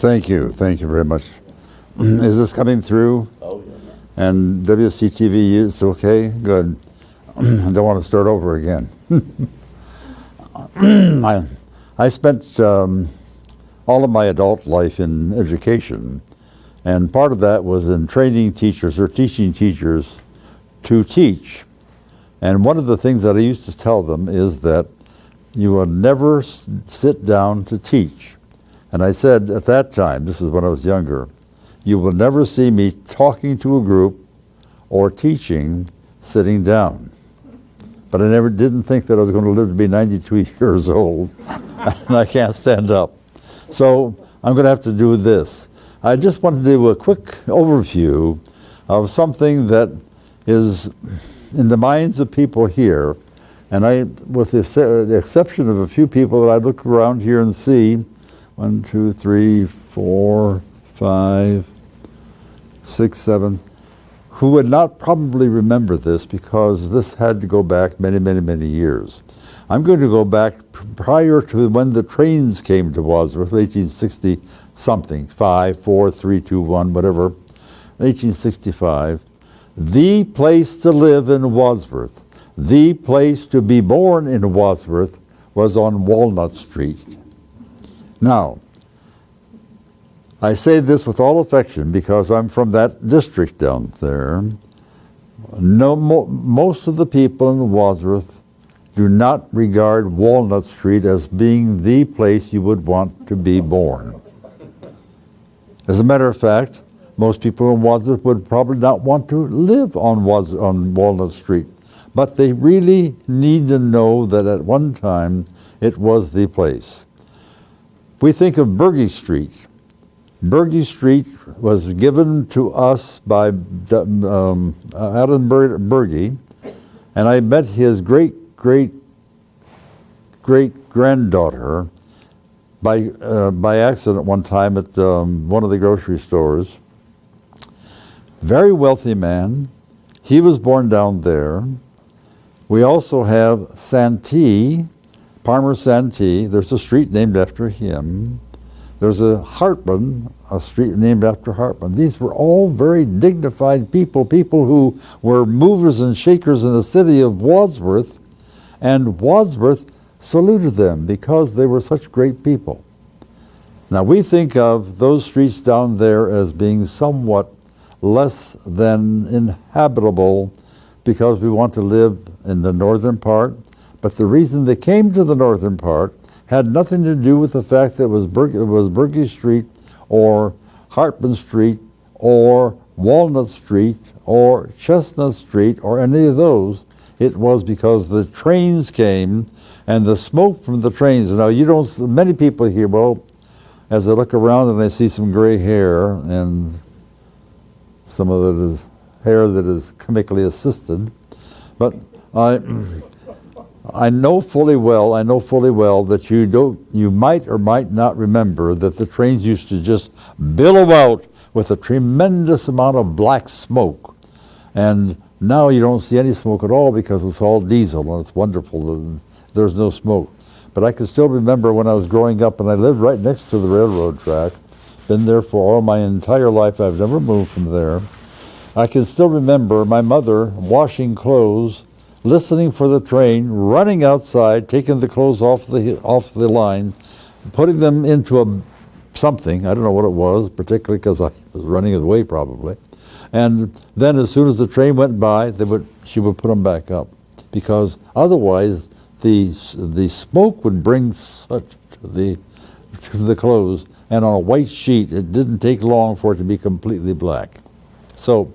Thank you very much. Is this coming through? Oh, yeah. And WCTV is okay? Good. I don't want to start over again. I spent all of my adult life in education, and part of that was in training teachers or teaching teachers to teach. And one of the things that I used to tell them is that you will never sit down to teach. And I said at that time, this is when I was younger, you will never see me talking to a group or teaching sitting down. But I never didn't think that I was going to live to be 92 years old, and I can't stand up. So I'm going to have to do this. I just want to do a quick overview of something that is in the minds of people here, and I, with the exception of a few people that I look around here and see, 1, 2, 3, 4, 5, 6, 7, who would not probably remember this because this had to go back many, many, many years. I'm going to go back prior to when the trains came to Wadsworth, 1860 something, 5, 4, 3, 2, 1, whatever, 1865. The place to live in Wadsworth, the place to be born in Wadsworth was on Walnut Street. Now, I say this with all affection because I'm from that district down there. Most of the people in Wadsworth do not regard Walnut Street as being the place you would want to be born. As a matter of fact, most people in Wadsworth would probably not want to live on Walnut Street. But they really need to know that at one time it was the place. We think of Berge Street. Berge Street was given to us by Adam Berge, and I met his great-great-great-granddaughter by accident one time at one of the grocery stores. Very wealthy man. He was born down there. We also have Santee, Palmer Santee. There's a street named after him. There's a Hartman, a street named after Hartman. These were all very dignified people who were movers and shakers in the city of Wadsworth, and Wadsworth saluted them because they were such great people. Now we think of those streets down there as being somewhat less than inhabitable because we want to live in the northern part, but the reason they came to the northern part had nothing to do with the fact that it was Berge Street or Hartman Street or Walnut Street or Chestnut Street or any of those. It was because the trains came and the smoke from the trains. Now you don't, many people here, well, as I look around and I see some gray hair and some of it is hair that is chemically assisted, but I know fully well that you might or might not remember that the trains used to just billow out with a tremendous amount of black smoke. And now you don't see any smoke at all because it's all diesel, and it's wonderful that there's no smoke. But I can still remember when I was growing up, and I lived right next to the railroad track, been there for all my entire life. I've never moved from there. I can still remember my mother washing clothes, listening for the train, running outside, taking the clothes off the line, putting them into something, I don't know what it was, particularly because I was running away probably. And then as soon as the train went by, she would put them back up, because otherwise the smoke would bring such to the clothes, and on a white sheet it didn't take long for it to be completely black. So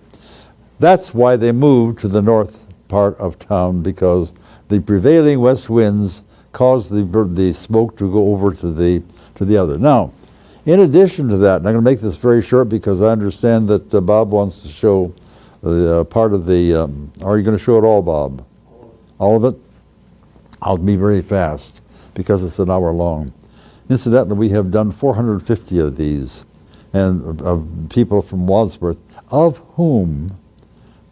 that's why they moved to the north part of town, because the prevailing west winds caused the smoke to go over to the other. Now, in addition to that, and I'm going to make this very short because I understand that Bob wants to show part of the. Are you going to show it all, Bob? All of it? I'll be very fast because it's an hour long. Incidentally, we have done 450 of these, and of people from Wadsworth, of whom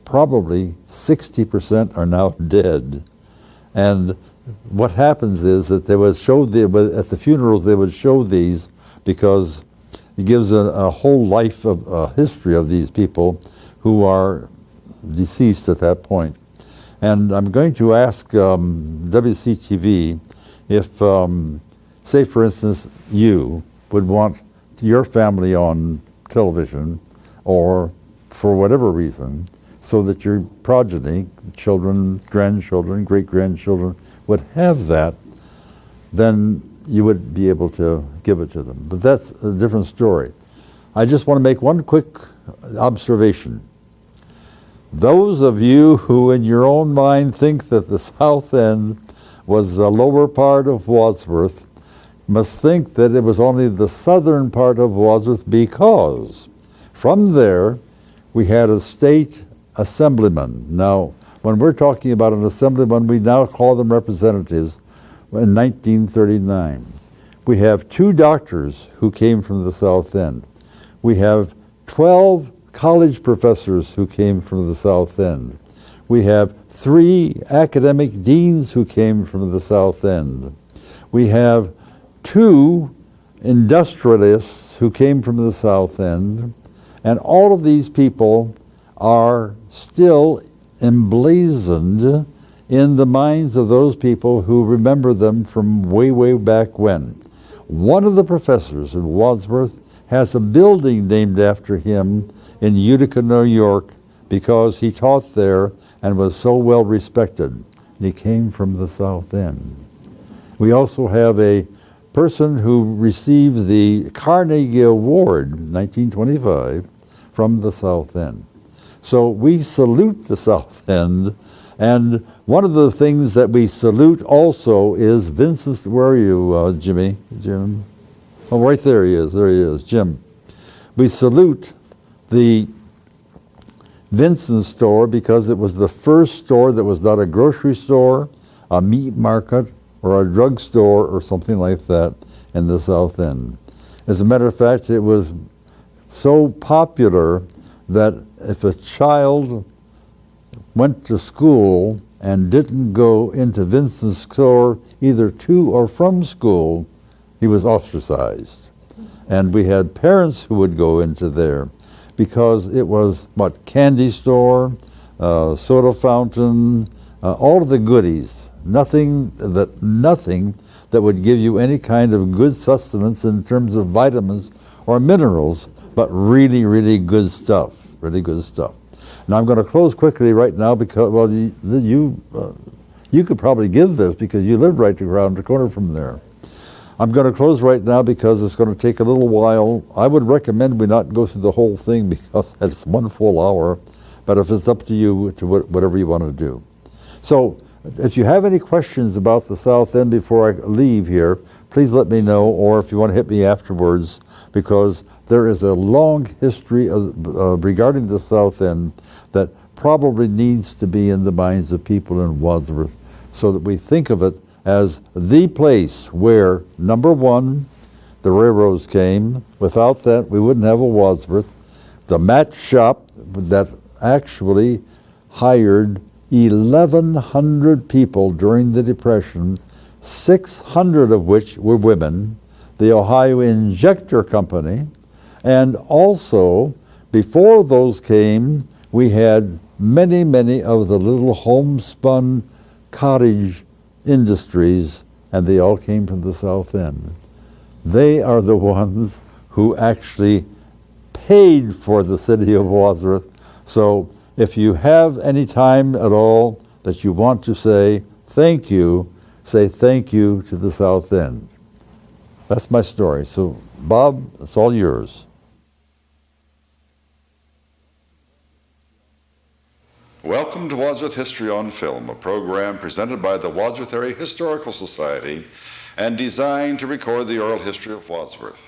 probably 60% are now dead. And what happens is that they would show at the funerals, they would show these because It gives a whole life of history of these people who are deceased at that point. And I'm going to ask WCTV if, say for instance, you would want your family on television, or for whatever reason, so that your progeny, children, grandchildren, great-grandchildren, would have that, then you would be able to give it to them. But that's a different story. I just want to make one quick observation. Those of you who in your own mind think that the South End was the lower part of Wadsworth must think that it was only the southern part of Wadsworth, because from there we had a state assemblyman. Now, when we're talking about an assemblyman, we now call them representatives. In 1939, we have 2 doctors who came from the South End. We have 12 college professors who came from the South End. We have 3 academic deans who came from the South End. We have 2 industrialists who came from the South End, and all of these people are still emblazoned in the minds of those people who remember them from way, way back when. One of the professors in Wadsworth has a building named after him in Utica, New York, because he taught there and was so well respected. And he came from the South End. We also have a person who received the Carnegie Award in 1925 from the South End. So we salute the South End. And one of the things that we salute also is Vincent. Where are you, Jimmy? Jim? Oh, right there he is. There he is, Jim. We salute the Vincent store because it was the first store that was not a grocery store, a meat market, or a drugstore, or something like that in the South End. As a matter of fact, it was so popular that if a child went to school and didn't go into Vincent's store either to or from school, he was ostracized. And we had parents who would go into there because it was, candy store, soda fountain, all of the goodies. Nothing that would give you any kind of good sustenance in terms of vitamins or minerals, but really, really good stuff, really good stuff. Now I'm going to close quickly right now because, well, you could probably give this because you live right around the corner from there. I'm going to close right now because it's going to take a little while. I would recommend we not go through the whole thing because it's 1 full hour, but if it's up to you, to whatever you want to do. So if you have any questions about the South End before I leave here, please let me know, or if you want to hit me afterwards, because there is a long history regarding the South End that probably needs to be in the minds of people in Wadsworth so that we think of it as the place where, number one, the railroads came. Without that, we wouldn't have a Wadsworth. The match shop that actually hired 1,100 people during the Depression, 600 of which were women. The Ohio Injector Company, and also, before those came, we had many, many of the little homespun cottage industries, and they all came from the South End. They are the ones who actually paid for the city of Wadsworth. So if you have any time at all that you want to say thank you to the South End. That's my story. So, Bob, it's all yours. Welcome to Wadsworth History on Film, a program presented by the Wadsworth Area Historical Society and designed to record the oral history of Wadsworth.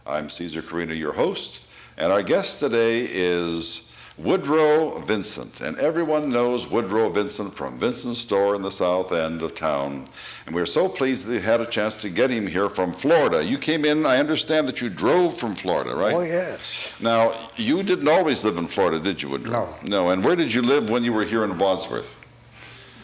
I'm Caesar Carino, your host, and our guest today is Woodrow Vincent, and everyone knows Woodrow Vincent from Vincent's store in the south end of town. And we're so pleased that we had a chance to get him here from Florida. You came in, I understand that you drove from Florida, right? Oh, yes. Now, you didn't always live in Florida, did you, Woodrow? No. And where did you live when you were here in Wadsworth?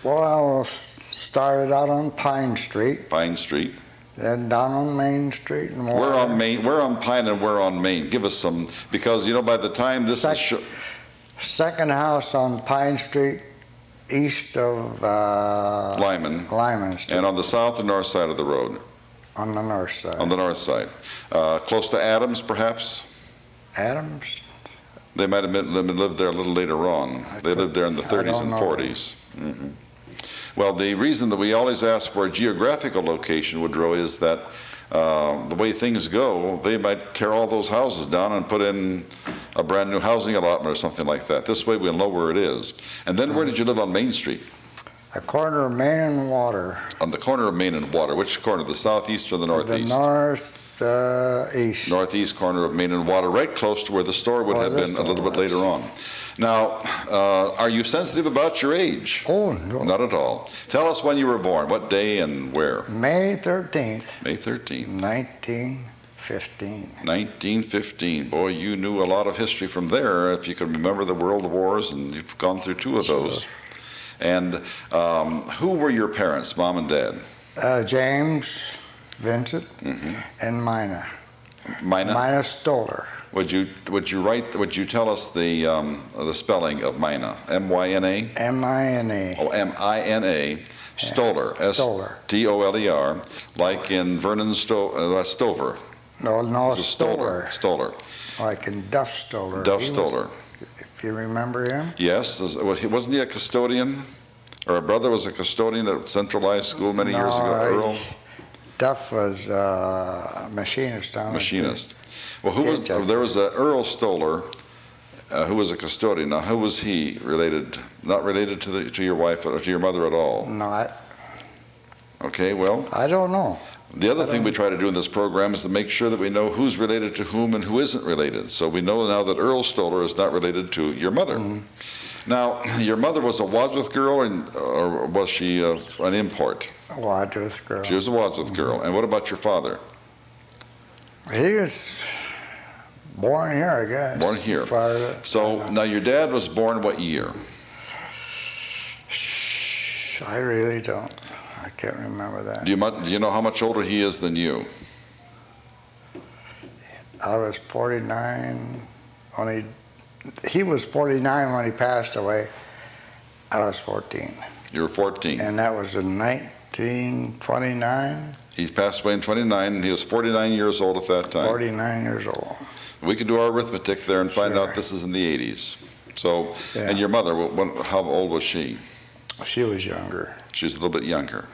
Well, I started out on Pine Street. Pine Street. Then down on Main Street and We're on Main, we're on Pine and we're on Main. Give us some, because you know by the time this is... Second house on Pine Street, east of Lyman. Lyman Street. And on the south and north side of the road. On the north side. On the north side. Close to Adams, perhaps? Adams? They might have lived there a little later on. They lived there in the 30s and 40s. Well, the reason that we always ask for a geographical location, Woodrow, is that the way things go, they might tear all those houses down and put in a brand new housing allotment or something like that. This way we'll know where it is. And then where did you live on Main Street? A corner of Main and Water. On the corner of Main and Water. Which corner, the southeast or the northeast? The northeast. Northeast corner of Main and Water, right close to where the store would have been a little bit later on. Now, are you sensitive about your age? Oh, no. Not at all. Tell us when you were born, what day and where? May 13th. May 13th. 1915. 1915. Boy, you knew a lot of history from there, if you can remember the World Wars, and you've gone through two of those. And who were your parents, Mom and Dad? James, Vincent, and Mina. Mina? Mina Stoller. Would you tell us the spelling of Mina? M-Y-N-A? M-I-N-A. Oh, M-I-N-A. Stoller. S-T-O-L-E-R. Like in Vernon Stover. No, Stoller. Stoller. Like in Duff Stoller. Duff Stoller. If you remember him? Yes. Wasn't he a custodian? Or a brother was a custodian at Central High School many years ago? Earl? Duff was a machinist down there. Machinist. Well, there was a Earl Stoller who was a custodian. Now, who was he related? Not related to your wife or to your mother at all? No, Okay, well. I don't know. The other thing we try to do in this program is to make sure that we know who's related to whom and who isn't related. So we know now that Earl Stoller is not related to your mother. Now, your mother was a Wadsworth girl, or was she an import? A Wadsworth girl. She was a Wadsworth girl. And what about your father? He was born here, I guess. Born here. So now your dad was born what year? I really don't. I can't remember that. Do you know how much older he is than you? I was 49 he was 49 when he passed away. I was 14. You were 14. And that was in 1929. He passed away in 29, and he was 49 years old at that time. 49 years old. We could do our arithmetic there and find out this is in the 80s. So, and your mother, how old was she? She was younger. She was a little bit younger.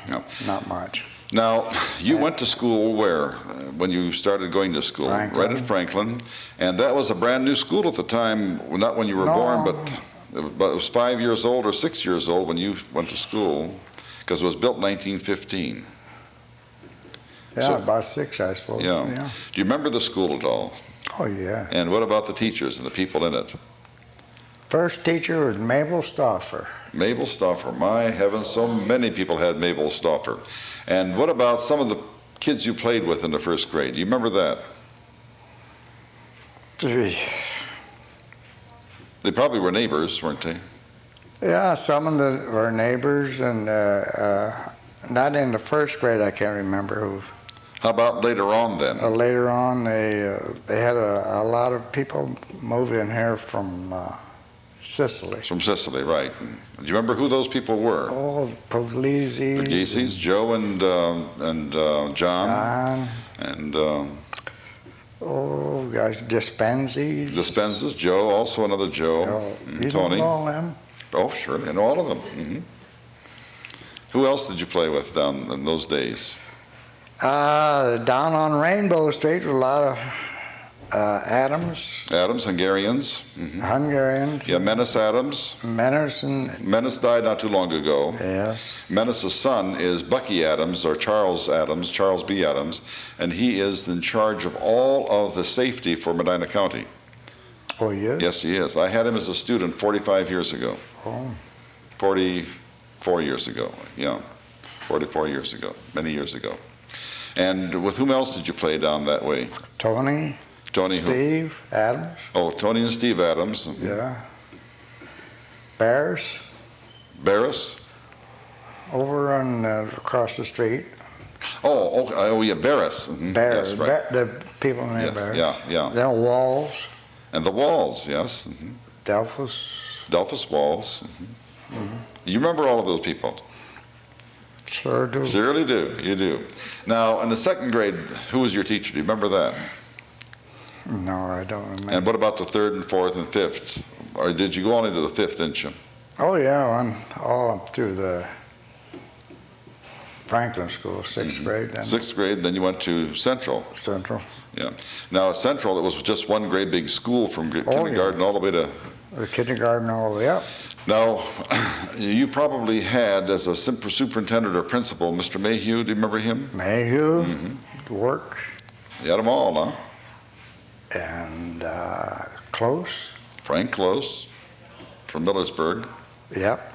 No. Not much. Now, you went to school where when you started going to school? Franklin. Right at Franklin. And that was a brand new school at the time, not when you were born, but it was 5 years old or 6 years old when you went to school, because it was built in 1915. Yeah, about 6, I suppose. Yeah. Do you remember the school at all? Oh, yeah. And what about the teachers and the people in it? First teacher was Mabel Stauffer. Mabel Stauffer. My heavens, so many people had Mabel Stauffer. And what about some of the kids you played with in the first grade? Do you remember that? 3. They probably were neighbors, weren't they? Yeah, some of them were neighbors, and not in the first grade, I can't remember who. How about later on then? Later on, they had a lot of people moved in here from Sicily. From Sicily, right. Do you remember who those people were? Oh, Puglisi. Puglisi's, Joe and John. And oh, gosh, Dispenzi. Dispenzas, Joe, also another Joe. You Tony. don't know them? Oh, sure, I know all of them. Who else did you play with down in those days? Down on Rainbow Street, a lot of Adams. Adams, Hungarians. Hungarians. Yeah, Menace Adams. Menace died not too long ago. Yes. Menace's son is Bucky Adams, or Charles B. Adams, and he is in charge of all of the safety for Medina County. Oh, yes? Yes, he is. I had him as a student 45 years ago. Oh. 44 years ago, yeah. 44 years ago, many years ago. And with whom else did you play down that way? Tony, Steve Adams. Oh, Tony and Steve Adams. Yeah. Barris. Barris? Over on across the street. Oh, yeah, Barris. Mhm. Barris. Yes, right. The people named Yes, Barris. yeah. Then Walls, And the walls, yes. Mhm. Delphus. Delphus Walls. You remember all of those people? Sure do. Surely do. You do. Now, in the second grade, who was your teacher? Do you remember that? No, I don't remember. And what about the third and fourth and fifth? Or did you go on into the fifth, didn't you? Oh, yeah, all up through the Franklin School, sixth grade. Then Sixth grade, then you went to Central. Central. Yeah. Now, at Central, it was just one great big school from kindergarten all the way to... The kindergarten all the way up. Now, you probably had, as a superintendent or principal, Mr. Mayhew. Do you remember him? Mayhew, Work, You had them all, huh? and Close. Frank Close from Millersburg. Yep.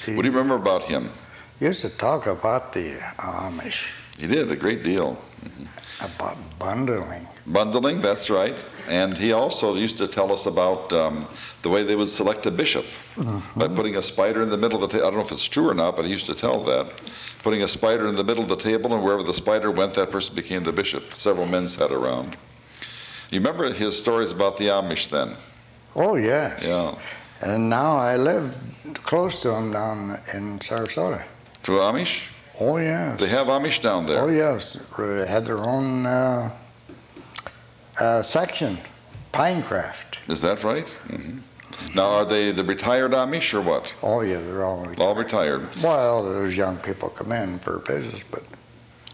What do you remember about him? He used to talk about the Amish, He did a great deal. about bundling. Bundling, that's right. And he also used to tell us about the way they would select a bishop by putting a spider in the middle of the table. I don't know if it's true or not, but he used to tell that. Putting a spider in the middle of the table, and wherever the spider went, that person became the bishop. Several men sat around. You remember his stories about the Amish then? Oh, yes. Yeah. And now I live close to him down in Sarasota. To Amish? Oh, yes. They have Amish down there. Oh, yes. They had their own section, Pinecraft. Is that right? Now, are they the retired Amish or what? Oh, yeah, they're all retired. All retired. Well, those young people come in for business, but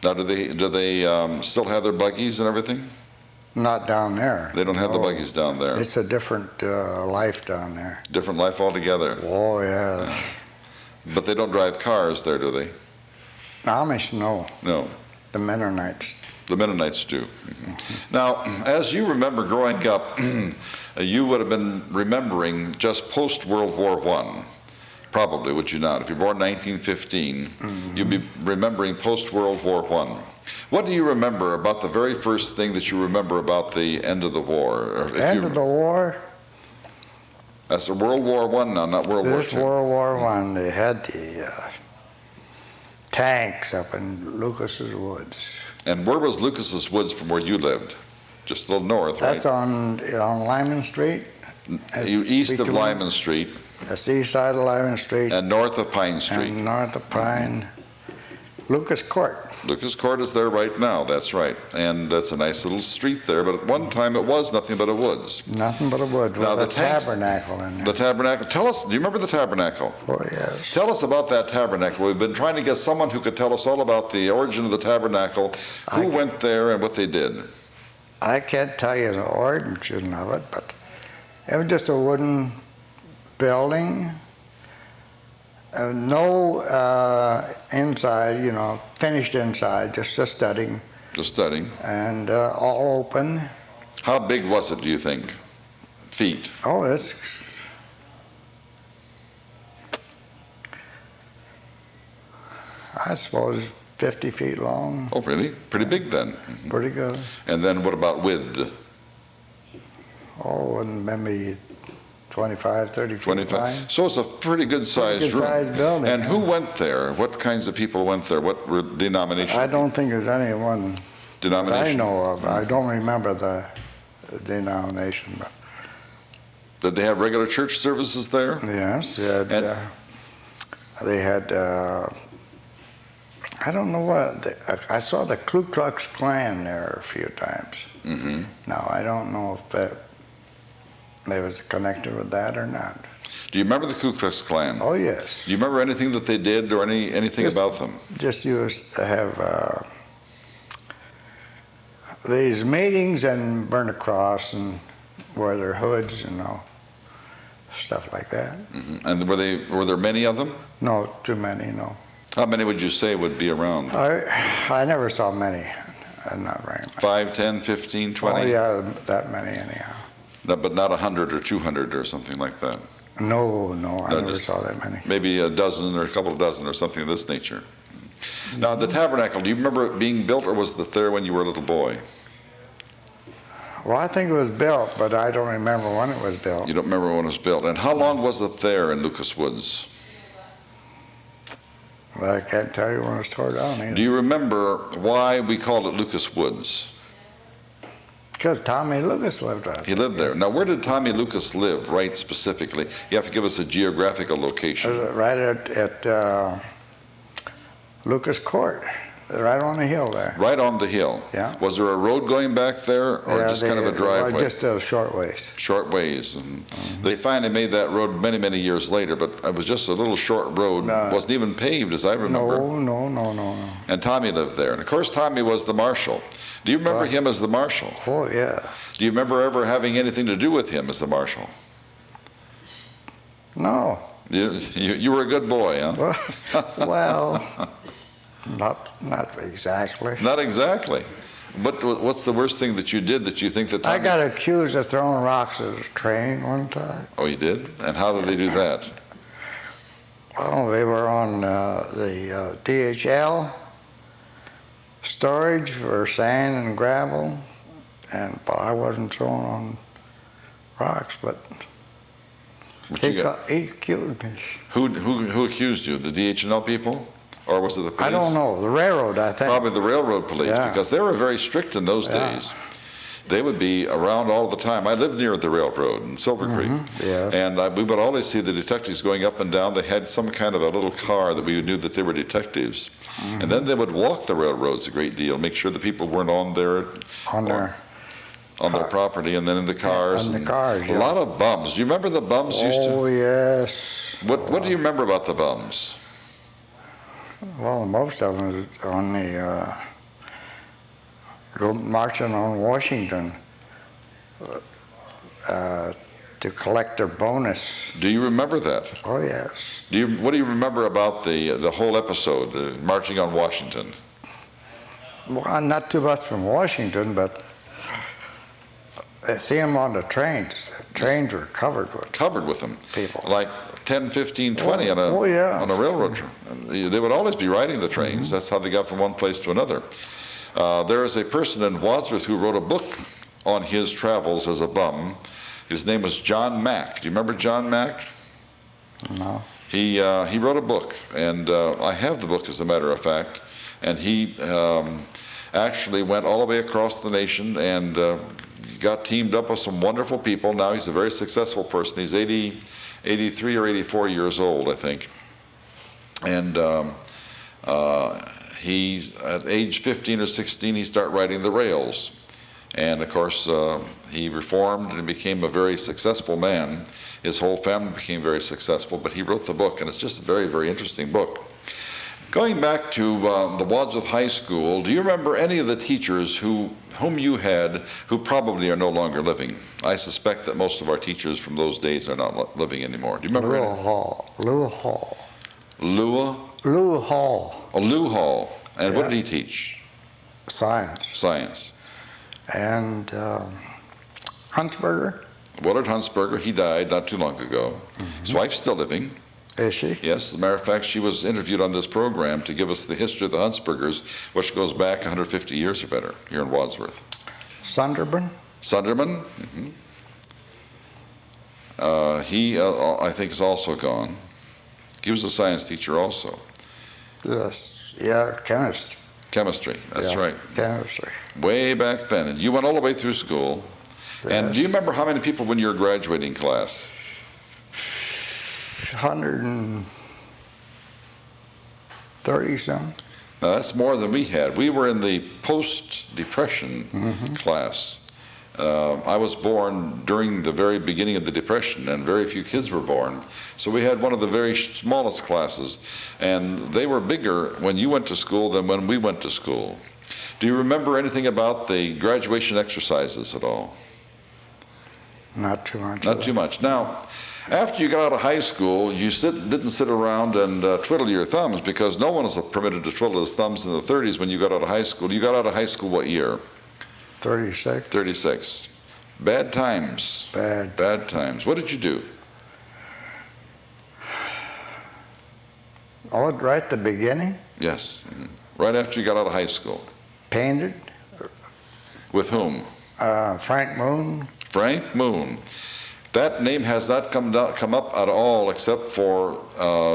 Now, do they still have their buggies and everything? not down there. They don't have the No. buggies down there. It's a different life down there. Different life altogether. Oh, yeah. But they don't drive cars there, do they? Amish, no. No. The Mennonites. The Mennonites do. Now, as you remember growing up, you would have been remembering just post-World War I. Probably, would you not? If you're born in 1915, you'd be remembering post-World War I. What do you remember about the very first thing that you remember about the end of the war? Or if End you, of the war, That's a World War I now, not World War this II. World War I, they had the tanks up in Lucas's Woods. And where was Lucas's Woods from where you lived? Just a little north, right? That's on Lyman Street. East of between- Lyman Street That's the east side of Lyman Street and north of Pine Street. and north of Pine. Lucas Court. Lucas Court is there right now, that's right. And that's a nice little street there, but at one time it was nothing but a woods. Nothing but a wood Now with the a tanks- tabernacle in there. The tabernacle, tell us, do you remember the tabernacle? Oh, yes. Tell us about that tabernacle. We've been trying to get someone who could tell us all about the origin of the tabernacle, who went there and what they did. I can't tell you the origin of it, but it was just a wooden building. No inside, finished inside, just a study, Just studying. and all open. How big was it, do you think? Feet? Oh, it's I suppose 50 feet long. Oh, really? Pretty big then. Pretty good. And then what about width? Oh, and maybe 25, 30 feet 25? wide. So it's a pretty good sized Good room. sized building. And who went there? What kinds of people went there? What denomination? I don't think there's anyone that Denomination? I know of. I don't remember the denomination, but Did they have regular church services there? yes, And- they had I don't know what, I saw the Ku Klux Klan there a few times. Mm-hmm. Now, I don't know if they was connected with that or not. Do you remember the Ku Klux Klan? Oh, yes. Do you remember anything that they did or anything Just- about them? Just used to have these meetings and burn a cross and wear their hoods, stuff like that. Mm-hmm. And were there many of them? No, too many, no. How many would you say would be around? I never saw many, not very much. 5, 10, 15, 20? Oh, yeah, that many anyhow. But not 100 or 200 or something like that. No, I never just- saw that many. Maybe a dozen or a couple of dozen or something of this nature. Now, the tabernacle, do you remember it being built or was it there when you were a little boy? Well, I think it was built, but I don't remember when it was built. You don't remember when it was built. And how long was it there in Lucas Woods? But I can't tell you when it's tore down either. Do you remember why we called it Lucas Woods? Because Tommy Lucas lived out He lived there. Now, where did Tommy Lucas live, right specifically? You have to give us a geographical location. right at Lucas Court, right on the hill there. Right on the hill. Yeah. Was there a road going back there, or Yeah, just kind of a driveway? Well, just a short ways. Short ways. And they finally made that road many, many years later, but it was just a little short road. Wasn't even paved, as I remember. No. And Tommy lived there. And of course, Tommy was the marshal. Do you remember him as the marshal? Oh, yeah. Do you remember ever having anything to do with him as the marshal? No. You were a good boy, huh? Well, not exactly. Not exactly. What's the worst thing that you did that you think that Tommy... I got accused of throwing rocks at a train one time. Oh, you did? And how did they do that? Well, they were on the DHL storage for sand and gravel, but I wasn't throwing on rocks, but he accused me. Who accused you? The DHL people? Or was it the police? I don't know. The railroad, I think. Probably the railroad police, Yeah. because they were very strict in those days. They would be around all the time. I lived near the railroad in Silver Creek, yeah. and we would always see the detectives going up and down. They had some kind of a little car that we knew that they were detectives. And then they would walk the railroads a great deal, make sure the people weren't on their property, and then in the cars. On the cars, A lot of bums. Do you remember the bums used to? Oh, yes. What do you remember about the bums? Well, most of them is on the marching on Washington to collect their bonus. Do you remember that? Oh, yes. What do you remember about the whole episode, marching on Washington? Well, not too much from Washington, but I see them on the trains. The trains were covered with them. People. Like 10, 15, 20 on a railroad train. They would always be riding the trains. That's how they got from one place to another. There is a person in Wadsworth who wrote a book on his travels as a bum. His name was John Mack. Do you remember John Mack? No. He wrote a book, and I have the book, as a matter of fact. And he actually went all the way across the nation and got teamed up with some wonderful people. Now he's a very successful person. He's 83 or 84 years old, I think. And he, at age 15 or 16, he started riding the rails. And of course, he reformed and became a very successful man. His whole family became very successful, but he wrote the book, and it's just a very, very interesting book. Going back to the Wadsworth High School, do you remember any of the teachers whom you had who probably are no longer living? I suspect that most of our teachers from those days are not living anymore. Do you remember any? Lou Hall. Lou Hall. Oh, Lou Hall. And what did he teach? Science. Science. And Hunsberger. Willard Hunsberger, he died not too long ago. His wife's still living. Is she? Yes, as a matter of fact, she was interviewed on this program to give us the history of the Hunsbergers, which goes back 150 years or better here in Wadsworth. Sunderman? Sunderman? He, I think, is also gone. He was a science teacher also. Yes. Yeah, chemistry. Chemistry, that's right. Chemistry. Way back then. And you went all the way through school. Yes. And do you remember how many people were in your graduating class? 130 some. Now that's more than we had. We were in the post-Depression class. I was born during the very beginning of the Depression, and very few kids were born. So we had one of the very smallest classes, and they were bigger when you went to school than when we went to school. Do you remember anything about the graduation exercises at all? Not too much. Not too much. Now, after you got out of high school, you didn't sit around and twiddle your thumbs, because no one was permitted to twiddle his thumbs in the 30s when you got out of high school. You got out of high school what year? 36. 36. Bad times. Bad times. What did you do? Oh, right at the beginning? Yes. Right after you got out of high school. Painted. With whom? Frank Moon. Frank Moon. That name has not come up at all, except for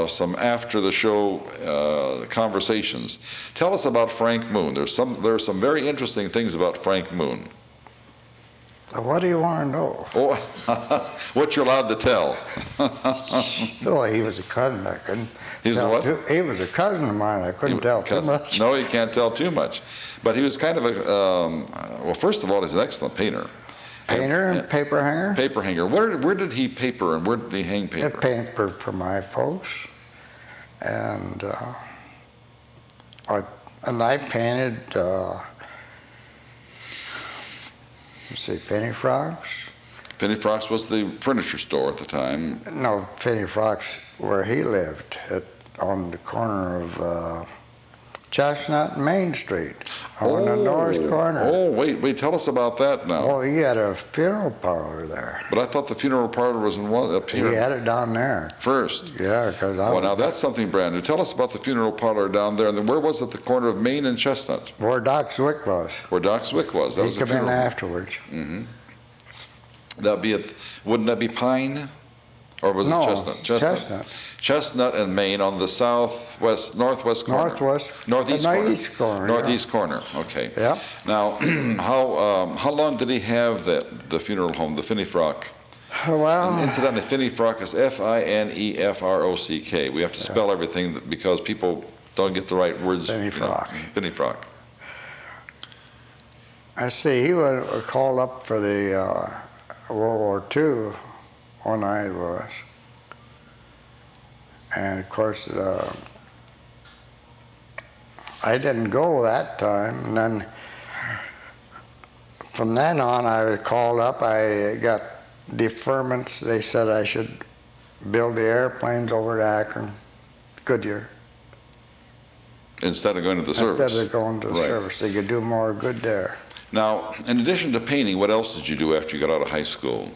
some after the show conversations. Tell us about Frank Moon. There are some very interesting things about Frank Moon. What do you want to know? Oh, what you're allowed to tell. So he was a cousin. I couldn't. He was what? He was a cousin of mine. I couldn't tell too much. No, you can't tell too much. But he was kind of a well. First of all, he's an excellent painter. Painter and paper hanger? Paper hanger. Where did he paper and where did he hang paper? I paper for my folks. And I painted, let's see, Penny Frocks. Penny Frocks was the furniture store at the time. No, Penny Frocks, where he lived, on the corner of Chestnut and Main Street, on the north corner. Oh, wait, tell us about that now. Oh, he had a funeral parlor there. But I thought the funeral parlor was up here. He had it down there. First. Yeah, because Well, now that's something brand new. Tell us about the funeral parlor down there. And then where was it, the corner of Main and Chestnut? Where Doc Zwick was. Where Doc Zwick was. That was He the came in funeral. afterwards. Mm-hmm. That'd be wouldn't that be Pine? Or was No, it Chestnut? Chestnut. Chestnut and Main on the northwest corner. Northeast corner. Northeast corner. Okay. Yeah. Now, how long did he have the funeral home, the Finney Frock? Well, And incidentally, Finney Frock is Finefrock. We have to spell everything because people don't get the right words. Finney Frock. Finney Frock. I see. He was called up for the World War II when I was. And of course, I didn't go that time. And then from then on, I was called up. I got deferments. They said I should build the airplanes over to Akron, Goodyear. Instead of going to the service. Instead of going to the service. They could do more good there. Now, in addition to painting, what else did you do after you got out of high school?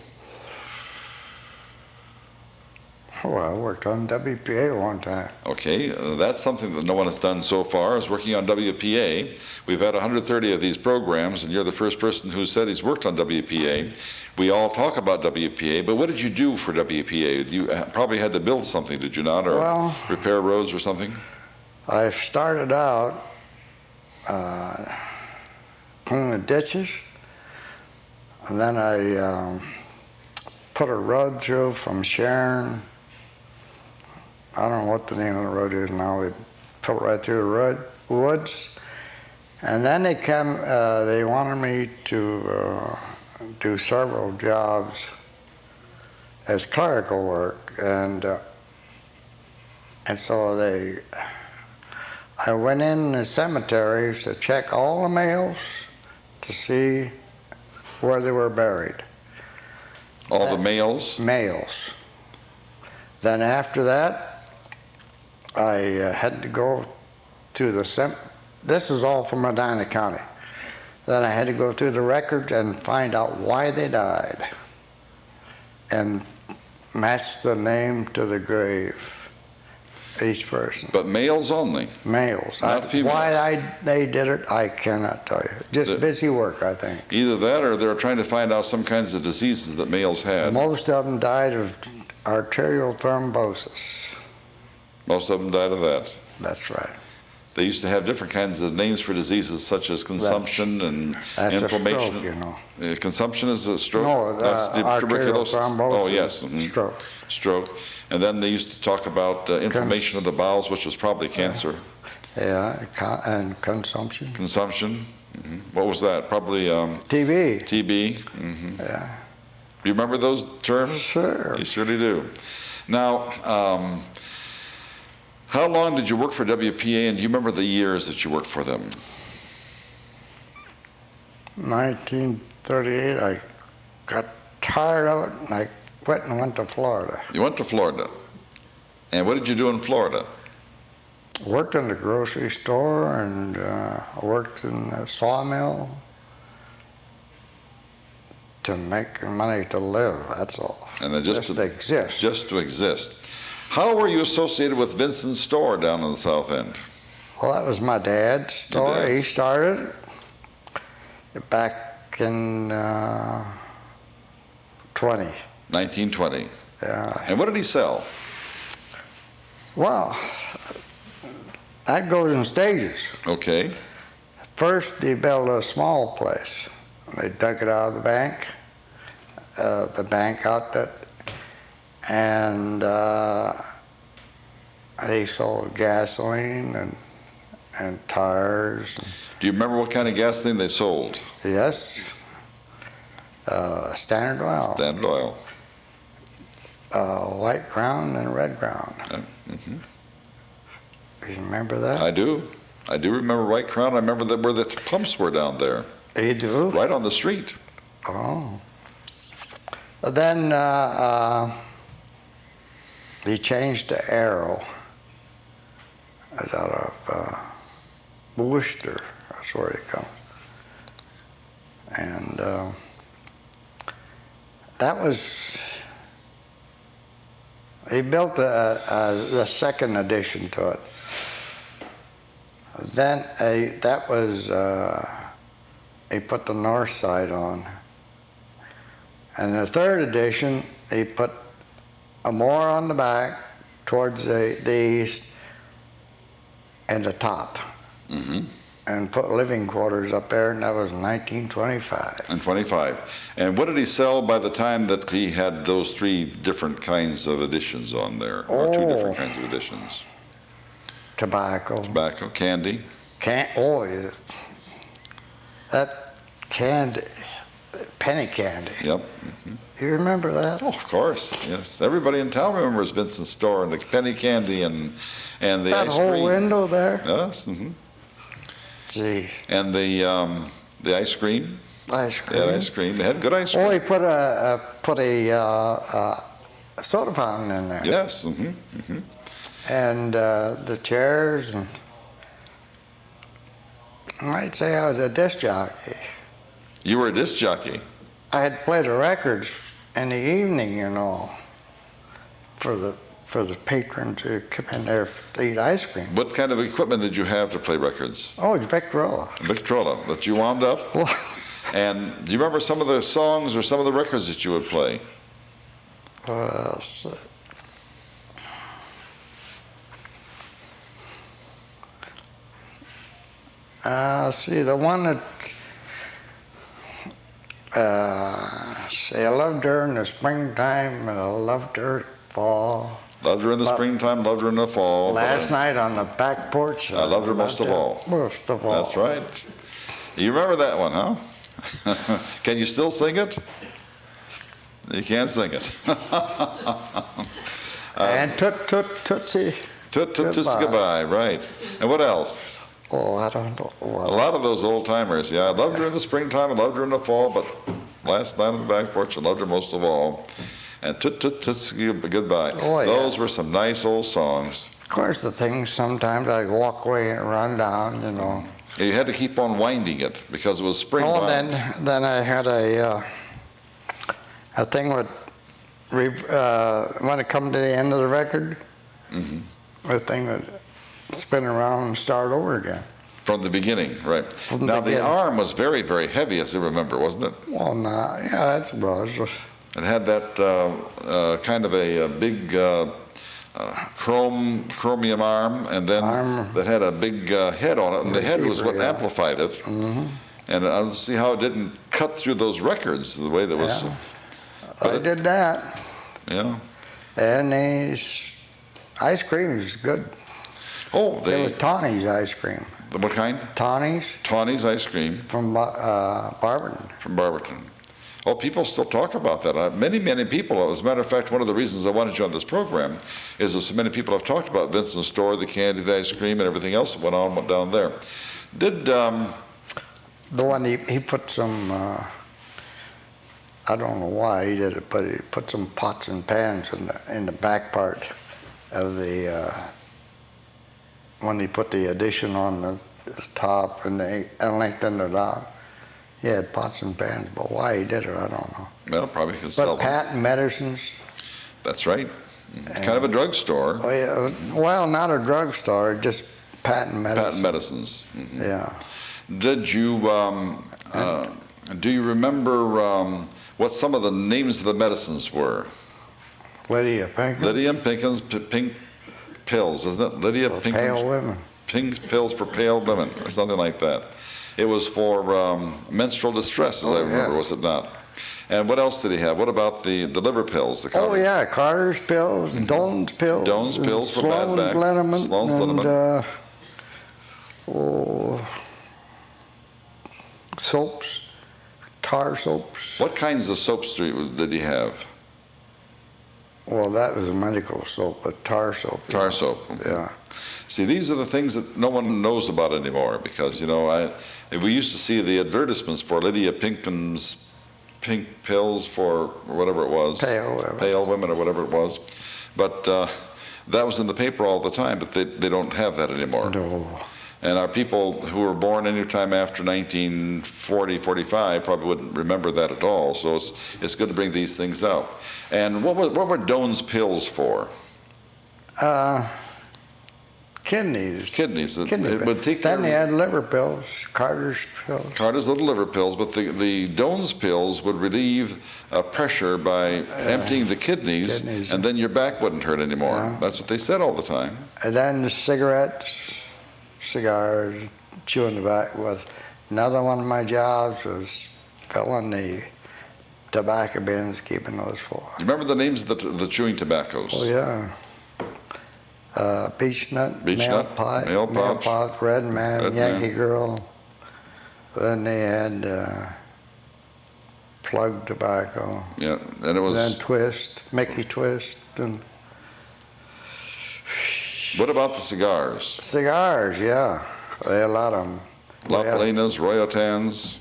Well, I worked on WPA one time. Okay, that's something that no one has done so far, is working on WPA. We've had 130 of these programs, and you're the first person who said he's worked on WPA. We all talk about WPA, but what did you do for WPA? You probably had to build something, did you not, or repair roads or something? I started out cleaning the ditches, and then I put a road through from Sharon. I don't know what the name of the road is now. We put it right through the woods. And then they wanted me to do several jobs as clerical work. And so I went in the cemeteries to check all the males to see where they were buried. All the males? Males. Then after that, I had to go to this is all from Medina County. Then I had to go through the records and find out why they died and match the name to the grave, each person. But males only? Males. Not females? Why they did it, I cannot tell you. Just busy work, I think. Either that or they're trying to find out some kinds of diseases that males had. Most of them died of arterial thrombosis. Most of them died of that. That's right. They used to have different kinds of names for diseases such as consumption and That's inflammation. A stroke, you know. Consumption is a stroke? No, that's the arterial tuberculosis. thrombosis. Oh, yes. Stroke. Stroke. And then they used to talk about inflammation of the bowels, which was probably cancer. Yeah, and consumption. Consumption. What was that? Probably TB. TB. Yeah. Do you remember those terms? Sure. You surely do. Now, how long did you work for WPA, and do you remember the years that you worked for them? 1938, I got tired of it, and I quit and went to Florida. You went to Florida. And what did you do in Florida? Worked in the grocery store, and worked in a sawmill to make money to live, that's all. And then just to exist. Just to exist. How were you associated with Vincent's store down in the South End? Well, that was my dad's store. He started it back in 1920. 1920. Yeah. And what did he sell? Well, that goes in stages. Okay. First, they built a small place. They dug it out of the bank outlet, and they sold gasoline and tires. Do you remember what kind of gasoline they sold? Yes. Standard Oil. Standard Oil. White ground and red ground. Mm-hmm. You remember that? I do. I do remember White Crown. I remember where the pumps were down there. You do? Right on the street. Oh. But then they changed to Arrow. It's out of Worcester. That's where it comes. And that was, he built the second addition to it. Then that was, he put the north side on. And the third edition, he put more on the back towards the east and the top. Mm-hmm. And put living quarters up there, and that was 1925. And 25. And what did he sell by the time that he had those three different kinds of additions on there? Or two different kinds of additions? Tobacco. Tobacco, candy. Yeah. That candy, penny candy. Yep. Mm-hmm. You remember that? Oh, of course, yes. Everybody in town remembers Vincent's store and the penny candy and the that ice cream. whole window there? Yes. Mm-hmm. Gee. And the ice cream. Ice cream. They had ice cream. They had good ice cream. Oh, he put a soda fountain in there. Yes. Mm-hmm. Mm-hmm. And the chairs, and I might say I was a disc jockey. You were a disc jockey. I had played the records in the evening, you know, for the patrons who come in there to eat ice cream. What kind of equipment did you have to play records? Oh, it's Victrola. Victrola that you wound up. And do you remember some of the songs or some of the records that you would play? See, the one that I loved her in the springtime and I loved her fall. Loved her in the springtime, loved her in the fall. Last night on the back porch. I loved her most of all. Most of all. That's right. You remember that one, huh? Can you still sing it? You can't sing it. And Tootsie. Tootsie goodbye, right. And what else? Oh, I don't know. A lot of those old timers, yeah. I loved her in the springtime, I loved her in the fall, but last night on the back porch, I loved her most of all. And Tootsie goodbye. Oh, yeah. Those were some nice old songs. Of course, the things sometimes I walk away and run down, you know. You had to keep on winding it because it was springtime. Oh, then I had a thing with when it come to the end of the record, a thing would spin around and start over again. From the beginning, right. From now, the the arm was very, very heavy, as I remember, wasn't it? Well, no, yeah, it was. It had that kind of a big chromium arm, and then that had a big head on it, and the head was what amplified it. Mm-hmm. And I don't see how it didn't cut through those records the way that was. Yeah. I did that. Yeah. And the ice cream is good. Oh, It was Tawny's ice cream. What kind? Tawny's. Tawny's ice cream. From Barberton. From Barberton. Oh, people still talk about that. Many, many people, as a matter of fact, one of the reasons I wanted you on this program is that so many people have talked about Vincent's store, the candy, the ice cream, and everything else that went down there. Did... the one he put some... I don't know why he did it, but he put some pots and pans in the back part of the... when he put the addition on the top and lengthened it out. He had pots and pans, but why he did it, I don't know. Well, probably because sell them. Patent medicines. That's right. Kind of a drugstore. Oh, yeah. Well, not a drugstore, just patent medicines. Patent medicines. Mm-hmm. Yeah. Did you Do you remember what some of the names of the medicines were? Lydia Pinkins. Lydia Pinkins pink pills, isn't it? Lydia For Pinkins. pale women. Pink pills for pale women, or something like that. It was for menstrual distress, as I remember, was it not? And what else did he have? What about the liver pills? Oh yeah, Carter's pills, Doan's pills. Doan's pills for bad back. Liniment, Sloan's and, liniment. Soaps, tar soaps. What kinds of soaps did he have? Well, that was a medical soap, but tar soap. Tar soap. Yeah. See, these are the things that no one knows about anymore because, you know, we used to see the advertisements for Lydia Pinkins pink pills for whatever it was. Pale women or whatever it was. But that was in the paper all the time, but they don't have that anymore. No. And our people who were born any time after 1940, 45 probably wouldn't remember that at all. So it's good to bring these things out. And what were Doan's pills for? Kidneys. Kidneys. Kidney It would take then care they had liver pills, Carter's pills. Carter's little liver pills, but the Doan's pills would relieve pressure by emptying the kidneys, and then your back wouldn't hurt anymore. Yeah. That's what they said all the time. And then the cigarettes, cigars, chewing tobacco. Was another one of my jobs was filling the tobacco bins, keeping those full. You remember the names of the chewing tobaccos? Oh yeah. Beech nut, Beech mail nut, pot, mail pouch, Red Man, Red Yankee Man. Girl. Then they had plug tobacco. Yeah, and it was. Then Twist, Mickey Twist, and What about the cigars? cigars. Yeah, they had a lot of them. La Palenas, Royotans.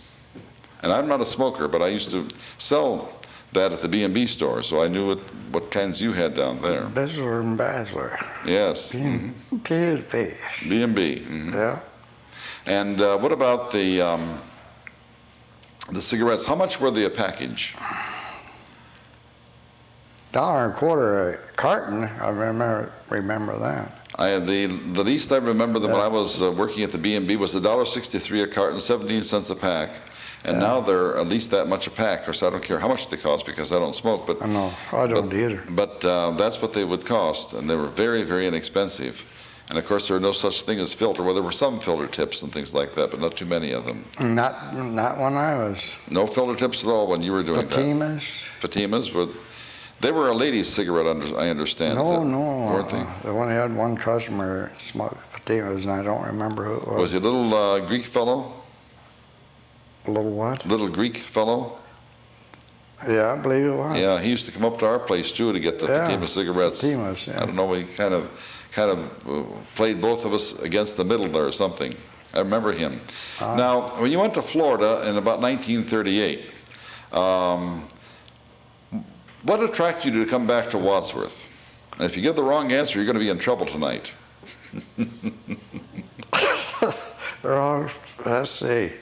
And I'm not a smoker, but I used to sell that at the B&B store, so I knew what kinds you had down there. Bisler and Basler. Yes. PSP. B&B. Mhm. Yeah. And what about the cigarettes? How much were they a package? $1.25 a carton. I remember that. The least I remember when I was working at the B&B was $1.63 a carton, 17 cents a pack. And now they're at least that much a pack. Of course, I don't care how much they cost because I don't smoke. But No, I don't either. But that's what they would cost, and they were very, very inexpensive. And of course, there were no such thing as filter. Well, there were some filter tips and things like that, but not too many of them. Not when I was. No filter tips at all when you were doing Fatimas. that. Fatimas were. They were a lady's cigarette, I understand. No. Weren't they? I only had one customer that smoked Fatimas, and I don't remember who it was. Was he a little Greek fellow? A little what? Little Greek fellow? Yeah, I believe it was. Yeah, he used to come up to our place too to get the Fatima cigarettes. Fatimas, yeah. I don't know, he kind of played both of us against the middle there or something. I remember him. Now, when you went to Florida in about 1938, what attracted you to come back to Wadsworth? And if you give the wrong answer, you're going to be in trouble tonight. Wrong. Let's see.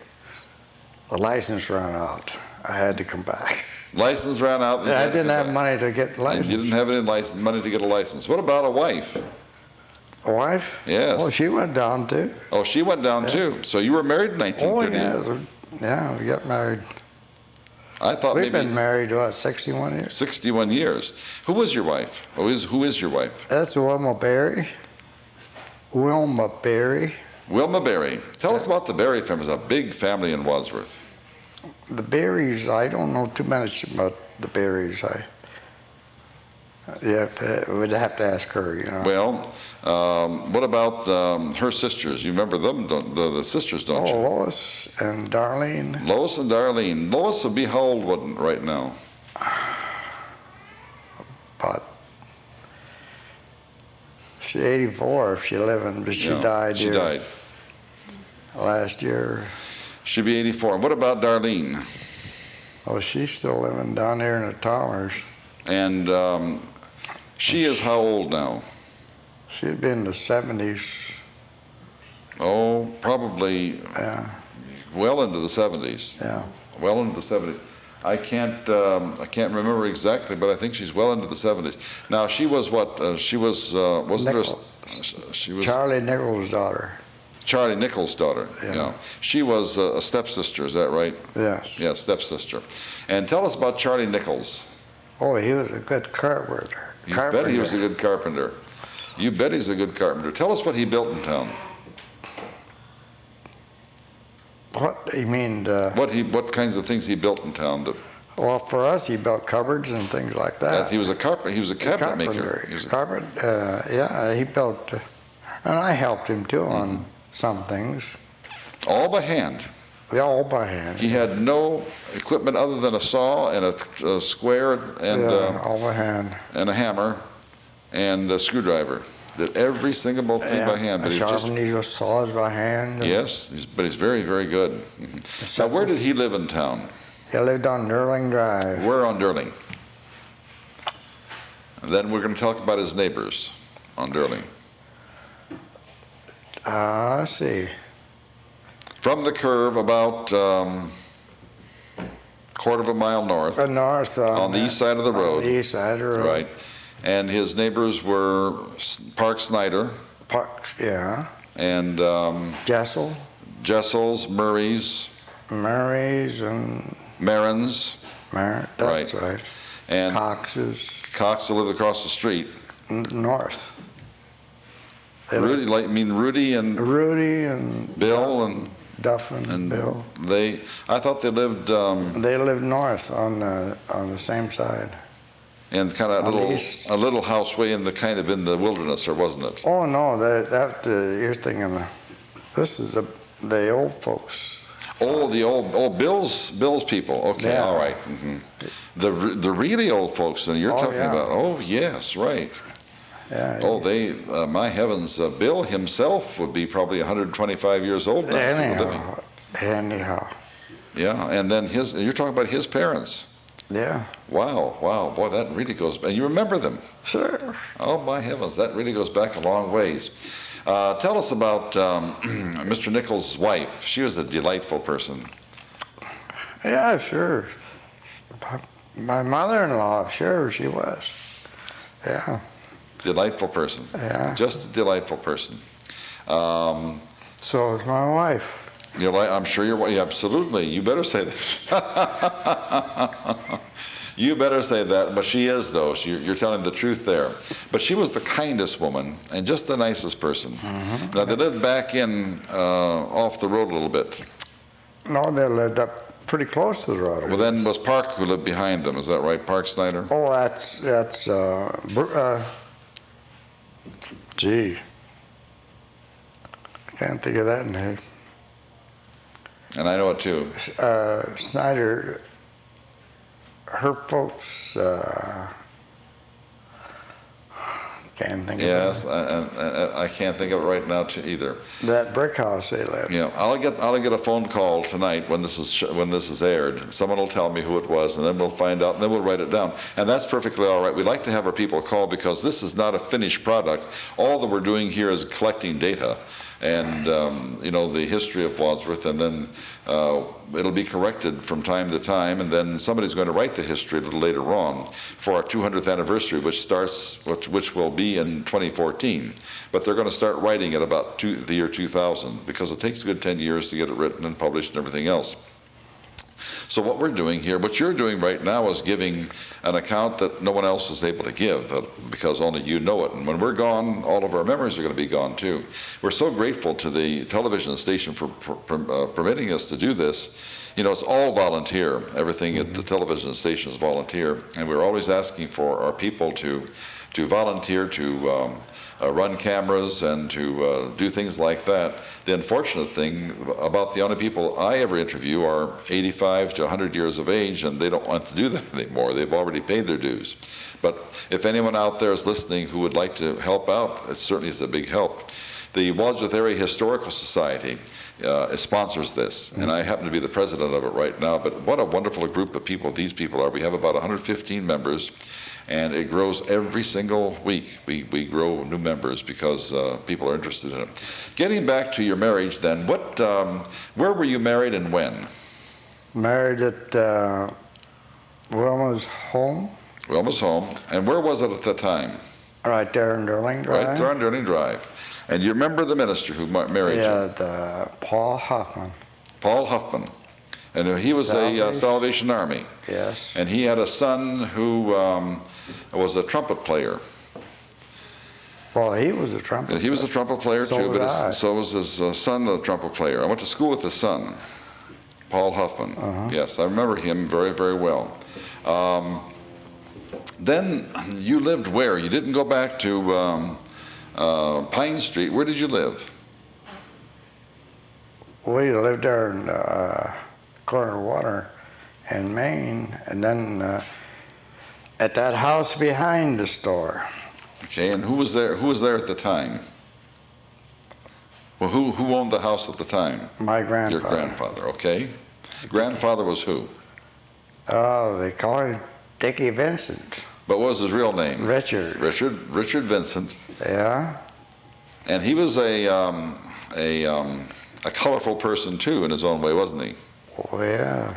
The license ran out. I had to come back. License ran out. I didn't have money to get license. You didn't have any money to get a license. What about a wife? A wife? Yes. Oh, she went down too. Oh, she went down too. So you were married in 1938. Oh, yeah, we got married. I thought We've maybe been married, what, 61 years? 61 years. Who was your wife? Who is your wife? That's Wilma Berry. Wilma Berry. Wilma Berry. Tell us about the Berry family. It's a big family in Wadsworth. The Berries, I don't know too much about the Berries. We'd have to ask her, you know. Well, what about her sisters? You remember them, the sisters, don't you? Lois and Darlene. Lois and Darlene. Lois would be how old right now? But she's 84 if she's living, but she died. She died last year. She'd be 84. And what about Darlene? Oh, she's still living down here in the towers. And she is how old now? She'd be in the 70s. Oh, probably well into the 70s. Yeah. Well into the 70s. I can't remember exactly, but I think she's well into the 70s. Now, she was what? She was, wasn't Nichols. she was Charlie Nichols' daughter. Charlie Nichols' daughter. Yeah. Yeah. She was a stepsister, is that right? Yes. Yeah, stepsister. And tell us about Charlie Nichols. Oh, he was a good carpenter. You bet he was a good carpenter. You bet he's a good carpenter. Tell us what he built in town. What you mean? What kinds of things he built in town? Well, for us, he built cupboards and things like that. He was a carpenter. He was a cabinet maker. He was a carpet. Yeah, he built, and I helped him too on some things. All by hand. Yeah, all by hand. He had no equipment other than a saw and a square and all by hand. And a hammer and a screwdriver. Did every single thing by hand. But sharpened needle saws by hand. Yes, but he's very, very good. Now, where did he live in town? He lived on Durling Drive. Where on Durling? And then we're going to talk about his neighbors on Durling. Let's see. From the curve about quarter of a mile north. North. On the east side of the road. On the east side of the road. Right. And his neighbors were Park Snyder. Parks, yeah. And Jessel. Jessels, Murrays. Murrays and Marins. That's right. And Coxes. Cox lived across the street. North. Rudy, Rudy and Rudy and Bill and Duffin and Bill. I thought they lived. They lived north on the same side. And kind of a little house way in the wilderness, or wasn't it? Oh no, you're thinking. This is the old folks. Oh, the old Bill's people. Okay, yeah. All right. Mm-hmm. The really old folks, and you're talking about. Oh yes, right. Yeah. Oh, my heavens, Bill himself would be probably 125 years old now. Anyhow. Yeah, and then you're talking about his parents. Yeah. Wow, boy, that really goes. And you remember them? Sure. Oh my heavens, that really goes back a long ways. Tell us about Mr. Nichols' wife. She was a delightful person. Yeah, sure. My mother-in-law, sure, she was. Yeah. Delightful person. Yeah. Just a delightful person. So is my wife. I'm sure your wife. Absolutely. You better say that. You better say that. But she is, though. You're telling the truth there. But she was the kindest woman and just the nicest person. Mm-hmm. Now, they lived back off the road a little bit. No, they lived up pretty close to the road. Well, then was Park who lived behind them. Is that right? Park Snyder? Oh, that's gee. Can't think of that name. And I know it too. Snyder, her folks, can't think of it. Yes, I can't think of it right now either. That brick house they lived. Yeah, I'll get a phone call tonight when this is aired. Someone will tell me who it was, and then we'll find out, and then we'll write it down. And that's perfectly all right. We like to have our people call because this is not a finished product. All that we're doing here is collecting data. And the history of Wadsworth, and then it'll be corrected from time to time, and then somebody's going to write the history a little later on for our 200th anniversary, which will be in 2014. But they're going to start writing it about the year 2000 because it takes a good 10 years to get it written and published and everything else. So what we're doing here, what you're doing right now is giving an account that no one else is able to give because only you know it. And when we're gone, all of our memories are going to be gone too. We're so grateful to the television station for permitting us to do this. It's all volunteer. Everything at the television station is volunteer. And we're always asking for our people to volunteer to run cameras and to do things like that. The unfortunate thing about the only people I ever interview are 85 to 100 years of age, and they don't want to do that anymore. They've already paid their dues. But if anyone out there is listening who would like to help out, it certainly is a big help. The Wadsworth Area Historical Society sponsors this, and I happen to be the president of it right now, but what a wonderful group of people these people are. We have about 115 members, and it grows every single week. We grow new members because people are interested in it. Getting back to your marriage then, where were you married and when? Married at Wilma's home. Wilma's home. And where was it at the time? Right there in Durling Drive. Right there on Durling Drive. And you remember the minister who married you? Yeah, Paul Huffman. Paul Huffman. And he was a Salvation Army. Yes. And he had a son who was a trumpet player. Well, he was a trumpet player. He was a trumpet player So too, was but I. so was his son, a trumpet player. I went to school with his son, Paul Huffman. Yes, I remember him very, very well. Then you lived where? You didn't go back to Pine Street. Where did you live? We lived there in Corner Water in Maine, and then at that house behind the store. Okay, and who was there? Who was there at the time? Well, who owned the house at the time? My grandfather. Your grandfather. Okay. Grandfather was who? Oh, they call him Dickie Vincent. But what was his real name? Richard. Richard Vincent. Yeah. And he was a colorful person too, in his own way, wasn't he? Oh, yeah.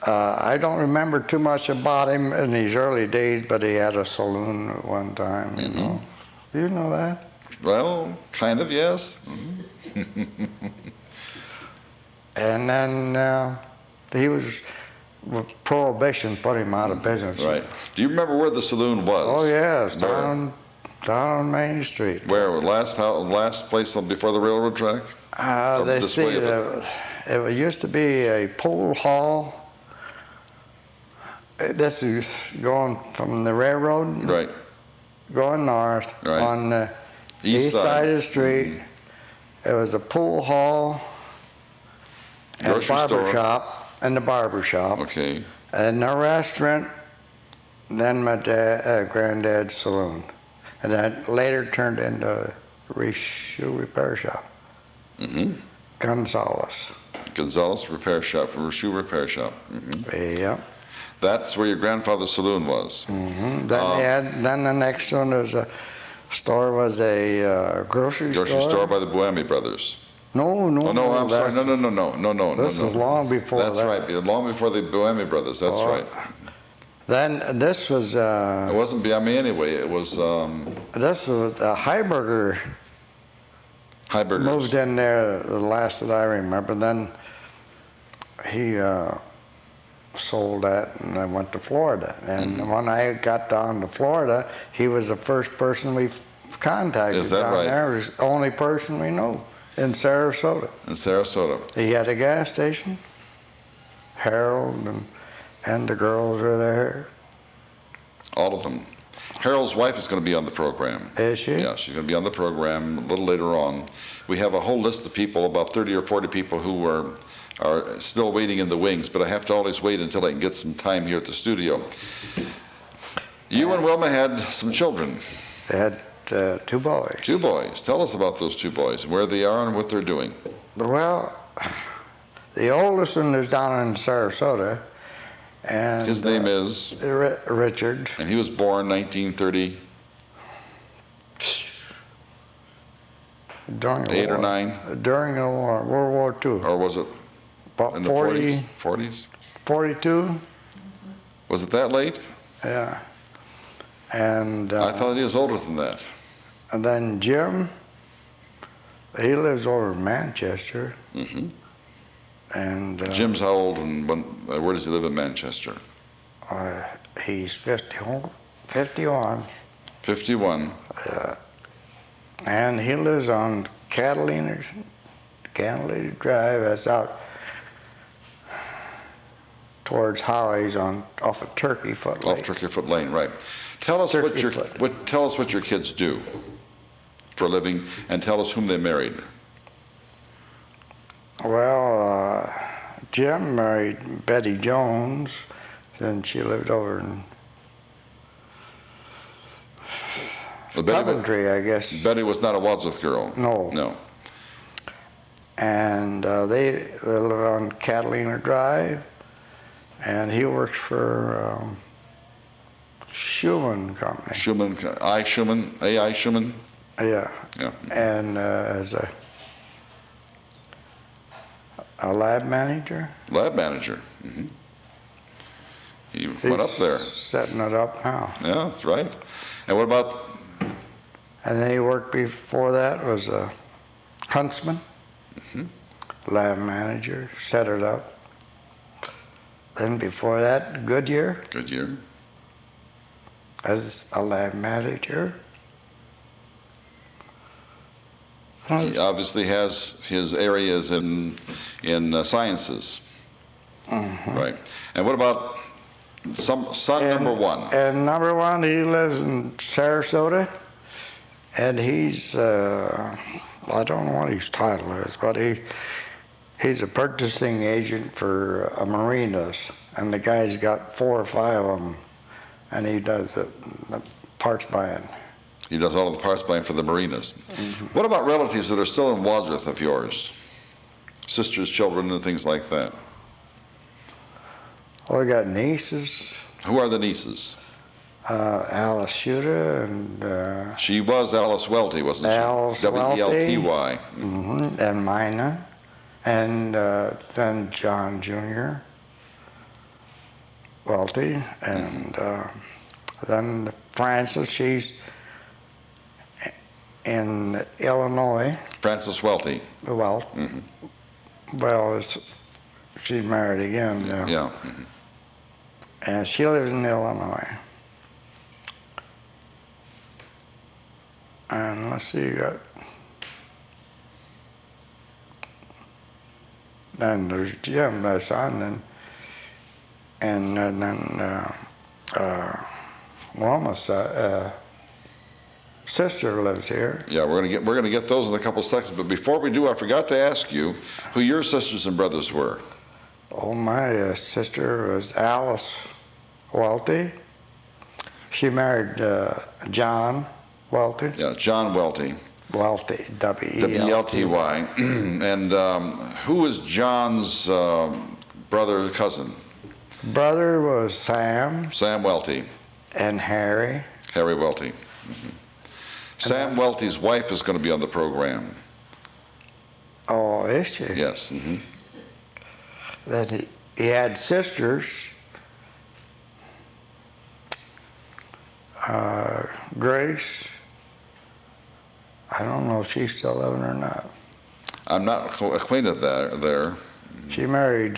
I don't remember too much about him in his early days, but he had a saloon at one time, you know. You know that? Well, kind of, yes. And then he was, Prohibition put him out of business. Right. Do you remember where the saloon was? Oh, yes, down on Main Street. Where? Last place before the railroad track? They this see, way it used to be a pool hall. This is going from the railroad, Right. going north, Right. on the East east side side. of the street. It was a pool hall, and a Grocery barber store. shop, and the barber shop, Okay. and a restaurant, then my granddad's saloon. And that later turned into a shoe repair shop. Gonzalez. Gonzalez Repair Shop, shoe repair shop. Yep. That's where your grandfather's saloon was. Then the next one was a grocery store. Grocery store by the Buami brothers. No. Oh no, I'm sorry. No. This was long before That's that. right. Long before the Buami brothers. That's right. Then this was It wasn't Buami anyway. It was Heiberger Heiberger's. moved in there the last that I remember. Then he sold that, and I went to Florida. And when I got down to Florida, he was the first person we contacted. Is that down right? there. He was the only person we know in Sarasota. In Sarasota. He had a gas station. Harold and the girls were there. All of them. Harold's wife is going to be on the program. Is she? Yeah, she's going to be on the program a little later on. We have a whole list of people, about 30 or 40 people who are still waiting in the wings, but I have to always wait until I can get some time here at the studio. You and Wilma had some children. They had 2 boys. 2 boys. Tell us about those 2 boys and where they are and what they're doing. Well, the oldest one is down in Sarasota. And His name is? Richard. And he was born 1930. During the 8 or war. 9? During the war, World War II. Or was it About in the 40, 40s? 42. Was it that late? Yeah. And I thought he was older than that. and then Jim, he lives over in Manchester. And Jim's how old and where does he live in Manchester? he's 51. 51. And he lives on Catalina Drive. That's out towards Howie's off of Turkeyfoot Lake. Off Turkeyfoot Lane, right. Tell us what your kids do for a living, and tell us whom they married. Well, Jim married Betty Jones, then she lived over in Coventry, I guess. Betty was not a Wadsworth girl. No. No. And they live on Catalina Drive, and he works for Schumann Company. Schumann, A.I. Schumann? Yeah. Yeah. And as a lab manager. Lab manager. He went up there. Setting it up now. Yeah, that's right. And what about? And then he worked before that, was a huntsman, lab manager, set it up. Then before that, Goodyear Goodyear. as a lab manager. He obviously has his areas in sciences. Right. And what about son number one? And number one, he lives in Sarasota, and he's, I don't know what his title is, but he's a purchasing agent for marinas, and the guy's got 4 or 5 of them, and he does the parts buying. He does all of the parts buying for the marinas. What about relatives that are still in Wadsworth of yours? Sisters, children, and things like that. Well, we got nieces, Who are the nieces? Alice Shuta and She was Alice Welty, wasn't she? Alice W-E-L-T-Y. and Mina, and then John Jr. Welty, and then Frances, she's in Illinois. Frances Welty. Well, she's married again. Yeah. And she lives in Illinois. And let's see, you got. Then there's Jim, my son, and then Wilma's sister lives here. Yeah, we're gonna get those in a couple seconds. But before we do, I forgot to ask you who your sisters and brothers were. Oh, my sister was Alice Welty. She married John Welty. Yeah, John Welty. Welty, W-E-L-T-Y. W-E-L-T-Y. And who was John's brother, cousin? Brother was Sam. Sam Welty. And Harry. Harry Welty. Sam Welty's wife is going to be on the program. Oh, is she? Yes. That he had sisters. Grace. I don't know if she's still living or not. I'm not acquainted there. She married,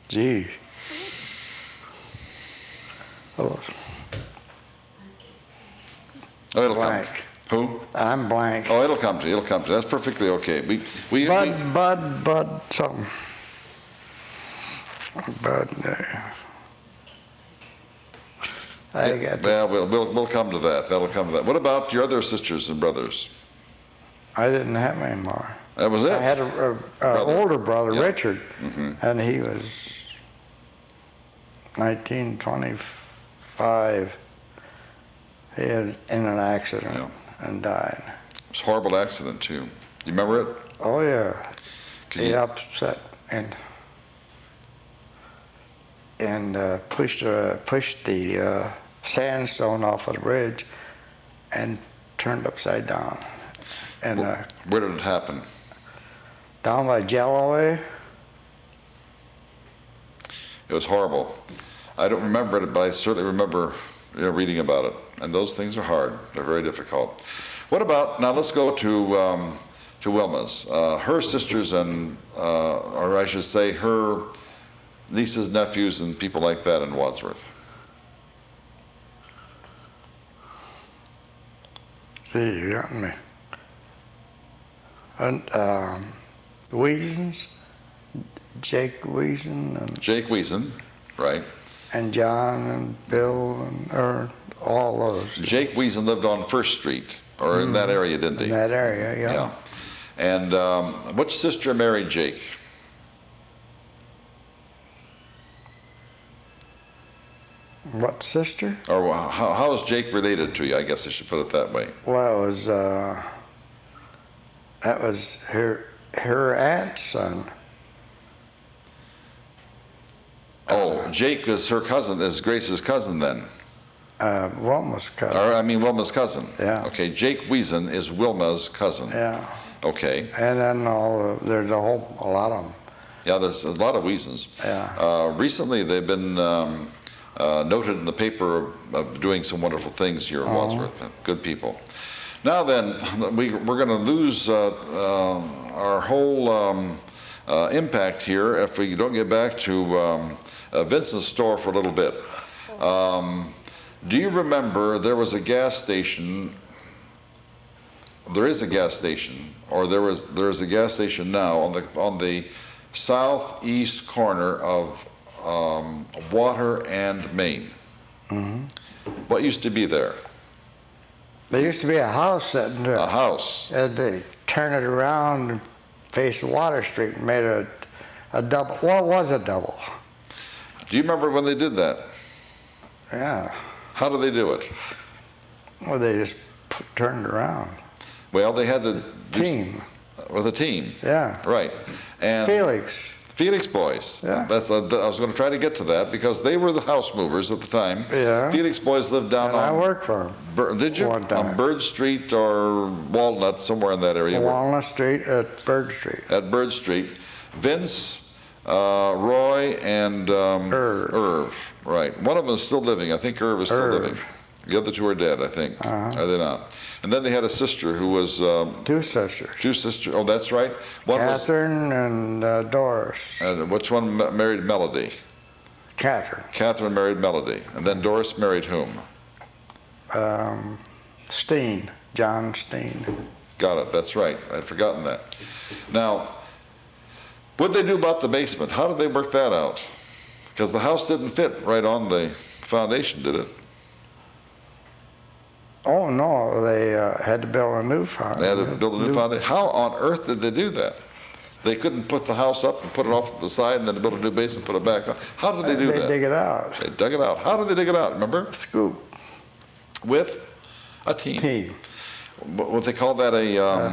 gee. Oh, it'll blank. come. Who? I'm blank. Oh, it'll come to you. It'll come to you. That's perfectly okay. Bud, something. Bud. Yeah, we'll come to that. That'll come to that. What about your other sisters and brothers? I didn't have any more. That was it. I had an older brother, Yep. Richard, and he was 1925. He had in an accident and died. It was a horrible accident too. You remember it? Oh yeah. Can He you- upset and pushed the sandstone off of the bridge and turned upside down. And Where did it happen? down by Jellaway. It was horrible. I don't remember it, but I certainly remember reading about it. And those things are hard. They're very difficult. What about, now let's go to Wilma's. Her sisters and, or I should say her nieces, nephews, and people like that in Wadsworth. See, you got me. And Wiesens, Jake Wiesen, and Jake Wiesen, right. and John and Bill and all those. Jake Wiesen lived on First Street, or in that area, didn't he? In that area, yeah. Yeah. And which sister married Jake? What sister? Or how is Jake related to you? I guess I should put it that way. Well, it was that was her aunt's son. Oh, Jake is her cousin, is Grace's cousin then? Wilma's cousin. Or, I mean, Wilma's cousin. Yeah. Okay, Jake Wiesen is Wilma's cousin. Yeah. Okay. And then there's a lot of them. Yeah, there's a lot of reasons. Yeah. Recently, they've been noted in the paper of doing some wonderful things here in Wadsworth. Good people. Now then, we're going to lose our whole impact here if we don't get back to Vincent's store for a little bit. Do you remember there was a gas station? There is a gas station, or there is a gas station now on the southeast corner of Water and Main. What used to be there? There used to be a house sitting there. A house. And they turned it around and faced Water Street and made a double. Well, it was a double. Do you remember when they did that? Yeah. How did they do it? Well, they just turned it around. Well, they had the Team. With a team. Yeah. Right. And Felix boys. Yeah. I was going to try to get to that because they were the house movers at the time. Yeah. Felix boys lived down And on. I worked for them. Did you? One time. On Bird Street or Walnut, somewhere in that area. Walnut Street at Bird Street. At Bird Street. Vince, Roy, and Irv. Right. One of them is still living. I think Irv is still living. The other two are dead, I think. Are they not? And then they had a sister who was... Two sisters. Two sisters. Oh, that's right. One Catherine and Doris. Which one married Melody? Catherine. Catherine married Melody. And then Doris married whom? Steen. John Steen. Got it. That's right. I'd forgotten that. Now, what did they do about the basement? How did they work that out? Because the house didn't fit right on the foundation, did it? Oh, no, they had to build a new foundation. They had to build a new foundation. How on earth did they do that? They couldn't put the house up and put it off to the side and then build a new basement, put it back on. How did they do that? They dig it out. They dug it out. How did they dig it out, remember? Scoop. With a team. Team. What they call that, a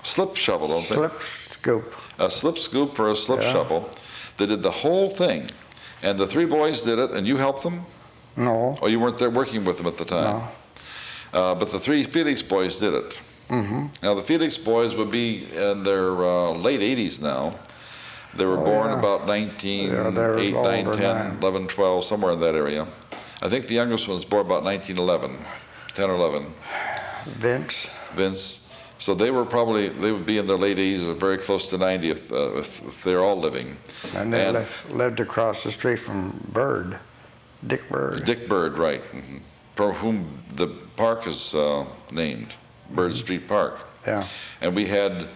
slip shovel, don't they? Slip scoop. A slip scoop or a slip shovel. They did the whole thing. And the three boys did it, and you helped them? No. Oh, you weren't there working with them at the time? No. But the three Felix boys did it. Now, the Felix boys would be in their late 80s now. They were born about 19, 8, 9, 10, 11, 12, somewhere in that area. I think the youngest one was born about 1911, 10 or 11. Vince. So they would be in their late 80s or very close to 90 if they're all living. And they lived across the street from Bird. Dick Bird. Dick Bird, right. For whom the park is named, Bird Street Park. Yeah. And we had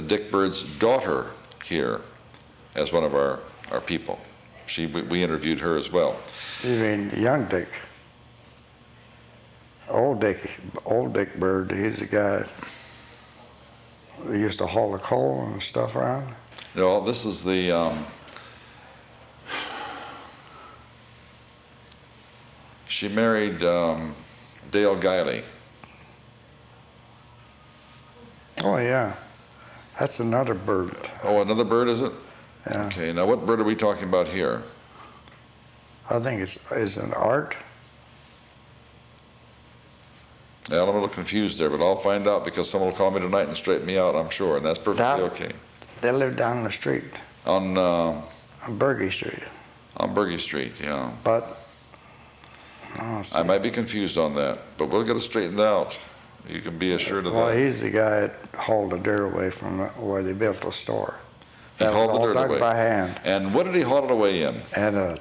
Dick Bird's daughter here as one of our people. We interviewed her as well. You mean young Dick? Old Dick Bird, he's the guy who used to haul the coal and stuff around. No, this is the... She married Dale Guiley. Oh, yeah. That's another bird. Oh, another bird, is it? Yeah. Okay, now what bird are we talking about here? I think it's an art. Yeah, I'm a little confused there, but I'll find out because someone will call me tonight and straighten me out, I'm sure, and that's perfectly okay. They live down the street. On Bergie Street. On Bergie Street, yeah. But I might be confused on that, but we'll get it straightened out. You can be assured of that. Well, he's the guy that hauled the dirt away from where they built the store. He hauled the dirt away by hand. And what did he haul it away in? And a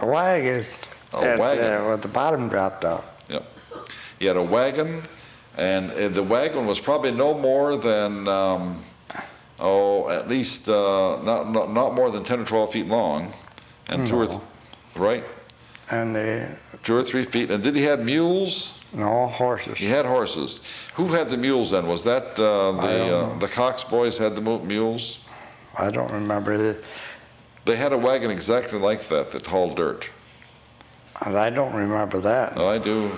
wagon. A wagon. With the bottom dropped out. Yep. He had a wagon, and the wagon was probably no more than, at least not more than 10 or 12 feet long, and right? And 2 or 3 feet. And did he have mules? No, horses. He had horses. Who had the mules then? Was that the Cox boys had the mules? I don't remember. They had a wagon exactly like that hauled dirt. And I don't remember that. Oh, I do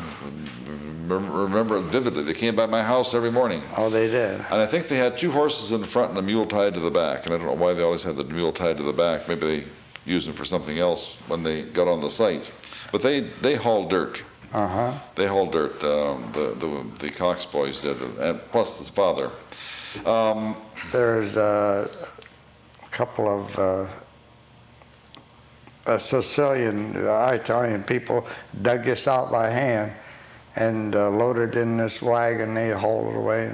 remember it vividly. They came by my house every morning. Oh, they did. And I think they had 2 horses in the front and a mule tied to the back. And I don't know why they always had the mule tied to the back. Maybe they used them for something else when they got on the site. But they hauled dirt. Uh-huh. They hauled dirt. The Cox boys did, and plus his father. There's a couple of Sicilian, Italian people dug this out by hand and loaded in this wagon. They hauled it away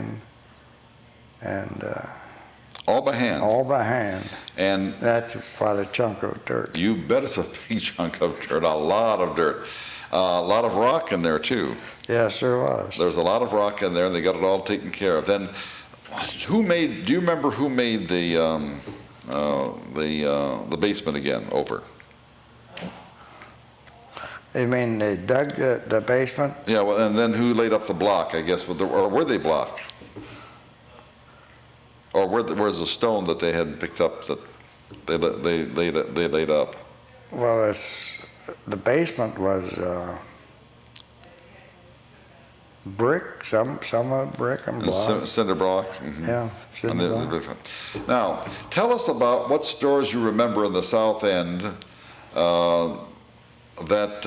and all by hand. all by hand. And That's quite a chunk of dirt. you bet it's a big chunk of dirt, a lot of dirt. A lot of rock in there too. Yes, there was. There's a lot of rock in there, and they got it all taken care of. Then, do you remember who made the basement again over? You mean they dug the basement? Yeah, well, and then who laid up the block, I guess, or were they blocked? Or where's the stone that they had picked up that they laid up? Well, the basement was brick, some of it brick and block. Cinder block. Mm-hmm. Yeah, And cinder block. Now, tell us about what stores you remember in the South End that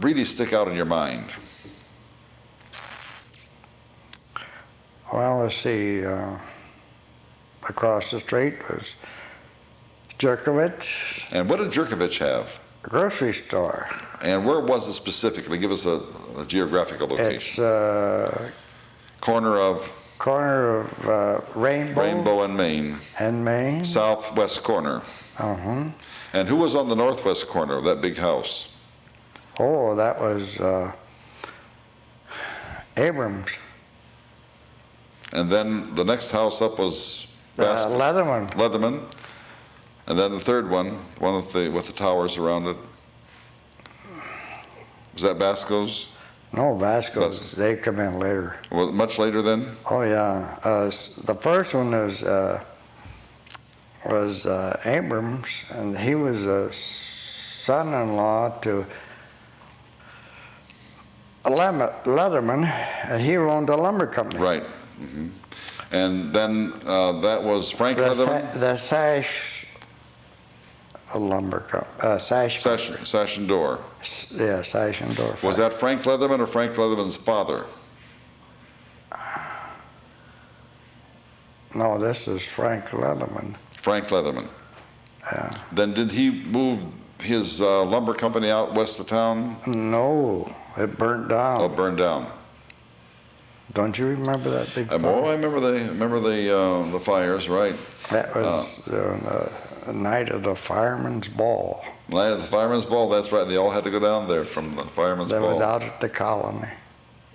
really stick out in your mind. Well, let's see. Across the street was Jerkovich, And what did Jerkovich have? a grocery store. And where was it specifically? Give us a geographical location. It's Corner of corner of Rainbow and Main. and Main. Southwest corner. Uh-huh. And who was on the northwest corner of that big house? Oh, that was Abrams. And then the next house up was Leatherman. Leatherman. And then the third one with the towers around it. Was that Basco's? No, Vasco's. They come in later. Was it much later then? Oh yeah. The first one was Abrams, and he was a son-in-law to Leatherman, and he owned a lumber company. Right. Mm-hmm. And then that was Frank Leatherman? The Sash lumber company. Sash and Door. Yeah, Sash and Door. Was that Frank Leatherman or Frank Leatherman's father? No, this is Frank Leatherman. Frank Leatherman. Yeah. Then did he move his lumber company out west of town? No, it burnt down. Oh, burned down. Don't you remember that big fire? Oh, I remember the fires, right? That was the night of the fireman's ball. Night of the fireman's ball, that's right. They all had to go down there from the fireman's That ball. was out at the colony.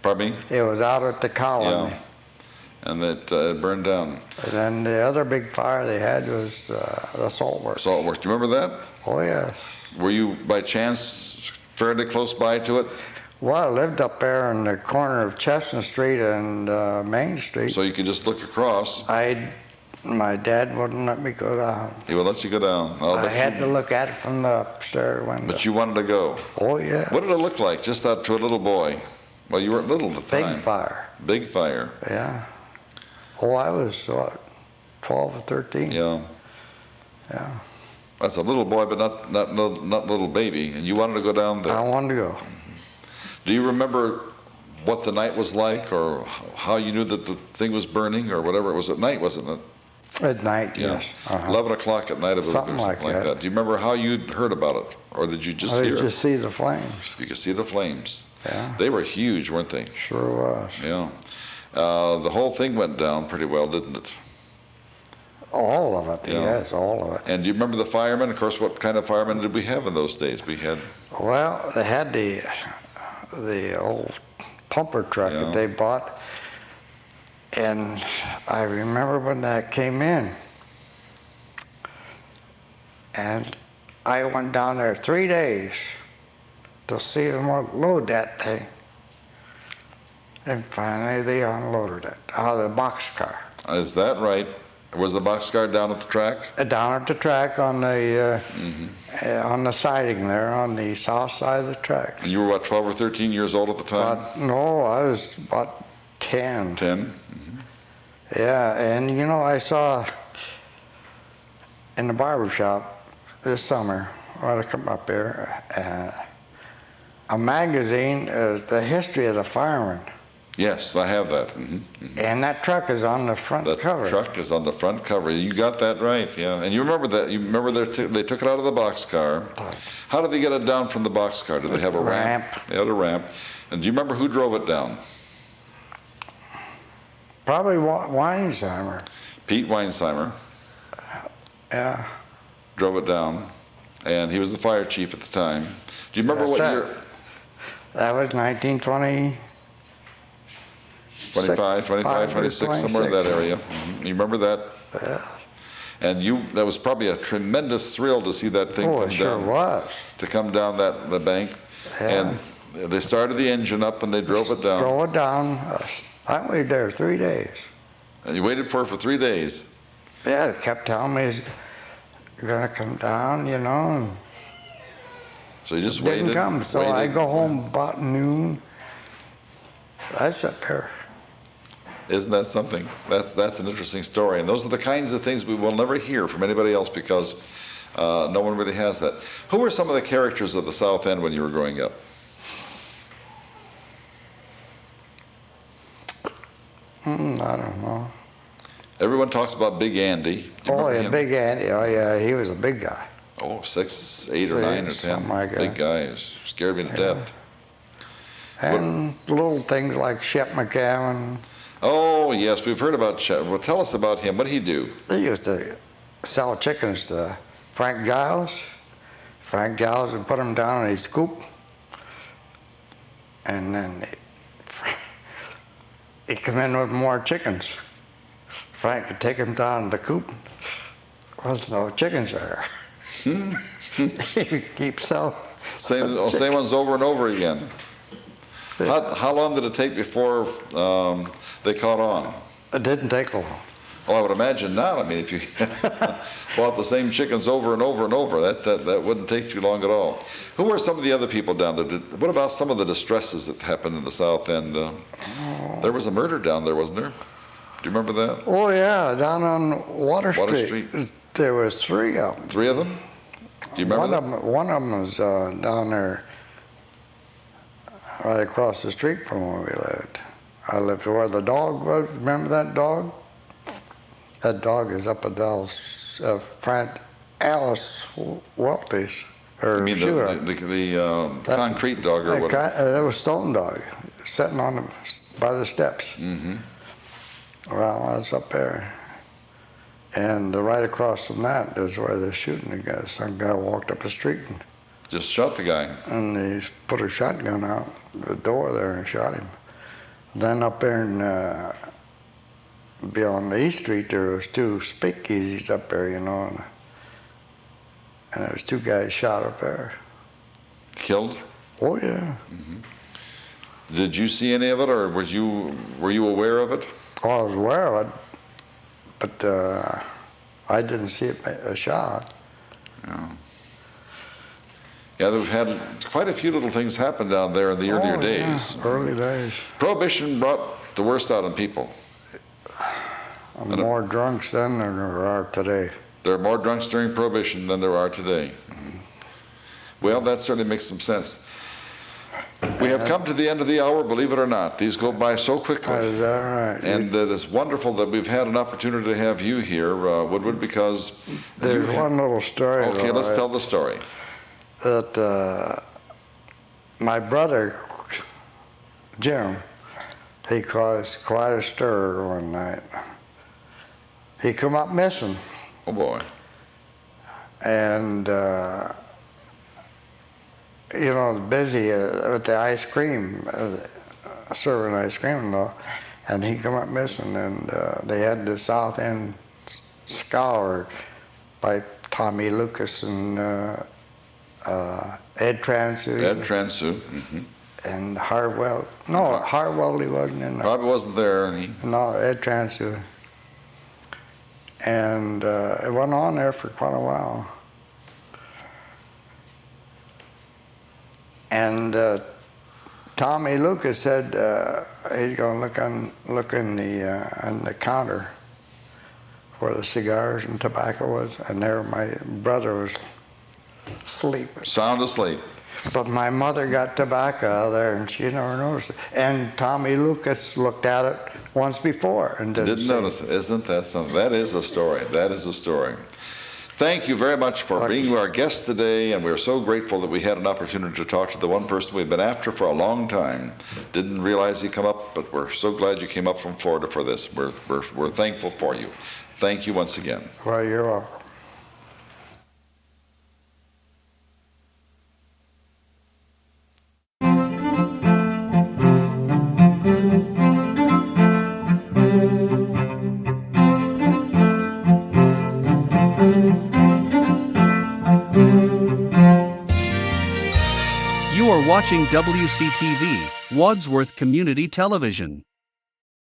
Pardon me? It was out at the colony. Yeah. And that it burned down. And then the other big fire they had was the salt works. Salt works. Do you remember that? Oh, yes. Were you by chance fairly close by to it? Well, I lived up there in the corner of Chestnut Street and Main Street. So you could just look across. My dad wouldn't let me go down. He would let you go down. I had to look at it from the upstairs window. But you wanted to go. Oh, yeah. What did it look like just out to a little boy? Well, you weren't little at the time. Big fire. Big fire. Yeah. Oh, I was, 12 or 13. Yeah. Yeah. That's a little boy, but not little baby. And you wanted to go down there. I wanted to go. Do you remember what the night was like, or how you knew that the thing was burning, or whatever? It was at night, wasn't it? At night, Yeah. yes. Uh-huh. 11 o'clock at night, Something like that. Do you remember how you'd heard about it, or did you just I hear used it? to see the flames. You could see the flames. Yeah. They were huge, weren't they? Sure was. Yeah. The whole thing went down pretty well, didn't it? All of it, Yeah. yes, all of it. And do you remember the firemen? Of course, what kind of firemen did we have in those days? We had... Well, they had the old pumper truck Yeah. that they bought, and I remember when that came in, and I went down there 3 days to see them load that thing, and finally they unloaded it out of the boxcar. Is that right? Was the boxcar down at the track? Down at the track on the siding there on the south side of the track. And you were, what, 12 or 13 years old at the time? No, I was about 10. 10? Mm-hmm. Yeah, and you know, I saw in the barber shop this summer, when I come up there, a magazine, the history of the firemen. Yes, I have that. And that truck is on the front That cover. truck is on the front cover. You got that right, yeah. And you remember that? You remember they took it out of the boxcar. How did they get it down from the boxcar? Did they have a ramp? They had a ramp. And do you remember who drove it down? Probably Weinsheimer. Pete Weinsheimer Yeah. drove it down, and he was the fire chief at the time. Do you remember what year? That was 1920. 25, 26, somewhere in that area. You remember that? Yeah. And that was probably a tremendous thrill to see that thing come Oh, it sure down. was. To come down the bank. Yeah. And they started the engine up and they drove it down. Drove it down. I waited there 3 days. And you waited for it for 3 days. Yeah, they kept telling me it's gonna come down, you know. And So you just it waited. didn't come, so waited. I go home about noon. I sat there. Isn't that something? That's an interesting story. And those are the kinds of things we will never hear from anybody else because no one really has that. Who were some of the characters of the South End when you were growing up? I don't know. Everyone talks about Big Andy. Do you Oh, remember yeah, him? Big Andy. Oh, yeah, he was a big guy. Oh, 6, 8, or 9, or 10. Something like that. Big guys. Scared me to death. And little things like Shep McCammon. Oh, yes, we've heard about Chet. Well, tell us about him. What did he do? They used to sell chickens to Frank Giles. Frank Giles would put them down in his coop. And then he'd come in with more chickens. Frank would take them down to the coop. There was no chickens there. He'd keep selling. Same ones over and over again. How long did it take before they caught on? It didn't take long. Oh, I would imagine not. I mean, if you bought the same chickens over and over and over, that wouldn't take too long at all. Who were some of the other people down there? What about some of the distresses that happened in the South End? There was a murder down there, wasn't there? Do you remember that? Oh, yeah, down on Water Street. There was 3 of them. 3 of them? Do you remember that? One of them was down there right across the street from where we lived. I lived where the dog was. Remember that dog? That dog is up at Alice Welty's. You mean the concrete dog or whatever? It was Stone Dog, sitting on by the steps. Mm-hmm. Well, I was up there. And right across from that is where they're shooting the guy. Some guy walked up the street Just shot the guy. and he put a shotgun out the door there and shot him. Then up there in beyond the East Street, there was 2 speakeasies up there, you know, and there was 2 guys shot up there. Killed? Oh yeah. Mm-hmm. Did you see any of it, or were you aware of it? Oh, I was aware of it, but I didn't see a shot. Yeah. Yeah, we've had quite a few little things happen down there in the earlier days. Yeah, early days. Prohibition brought the worst out in people. More drunks then than there are today. There are more drunks during Prohibition than there are today. Well, that certainly makes some sense. We have come to the end of the hour, believe it or not. These go by so quickly. Is that right? And it's wonderful that we've had an opportunity to have you here, Woodward, because... There's one little story. Okay, let's tell the story. That my brother, Jim, he caused quite a stir one night. He come up missing. Oh, boy. And, you know, busy with the ice cream, serving ice cream and all, and he come up missing, and they had the South End scoured by Tommy Lucas and Ed Transu. Ed Transu. Mm-hmm. And Harwell. No, Harwell, he wasn't in there. Probably wasn't there. No, Ed Transu. And it went on there for quite a while. And Tommy Lucas said he's going to look in the counter where the cigars and tobacco was, and there my brother was asleep. Sound asleep. But my mother got tobacco out of there, and she never noticed it. And Tommy Lucas looked at it once before and didn't see notice it. Isn't that something? That is a story. That is a story. Thank you very much for being our guest today, and we're so grateful that we had an opportunity to talk to the one person we've been after for a long time. Didn't realize he'd come up, but we're so glad you came up from Florida for this. We're thankful for you. Thank you once again. Well, you're welcome. You are watching WCTV, Wadsworth Community Television.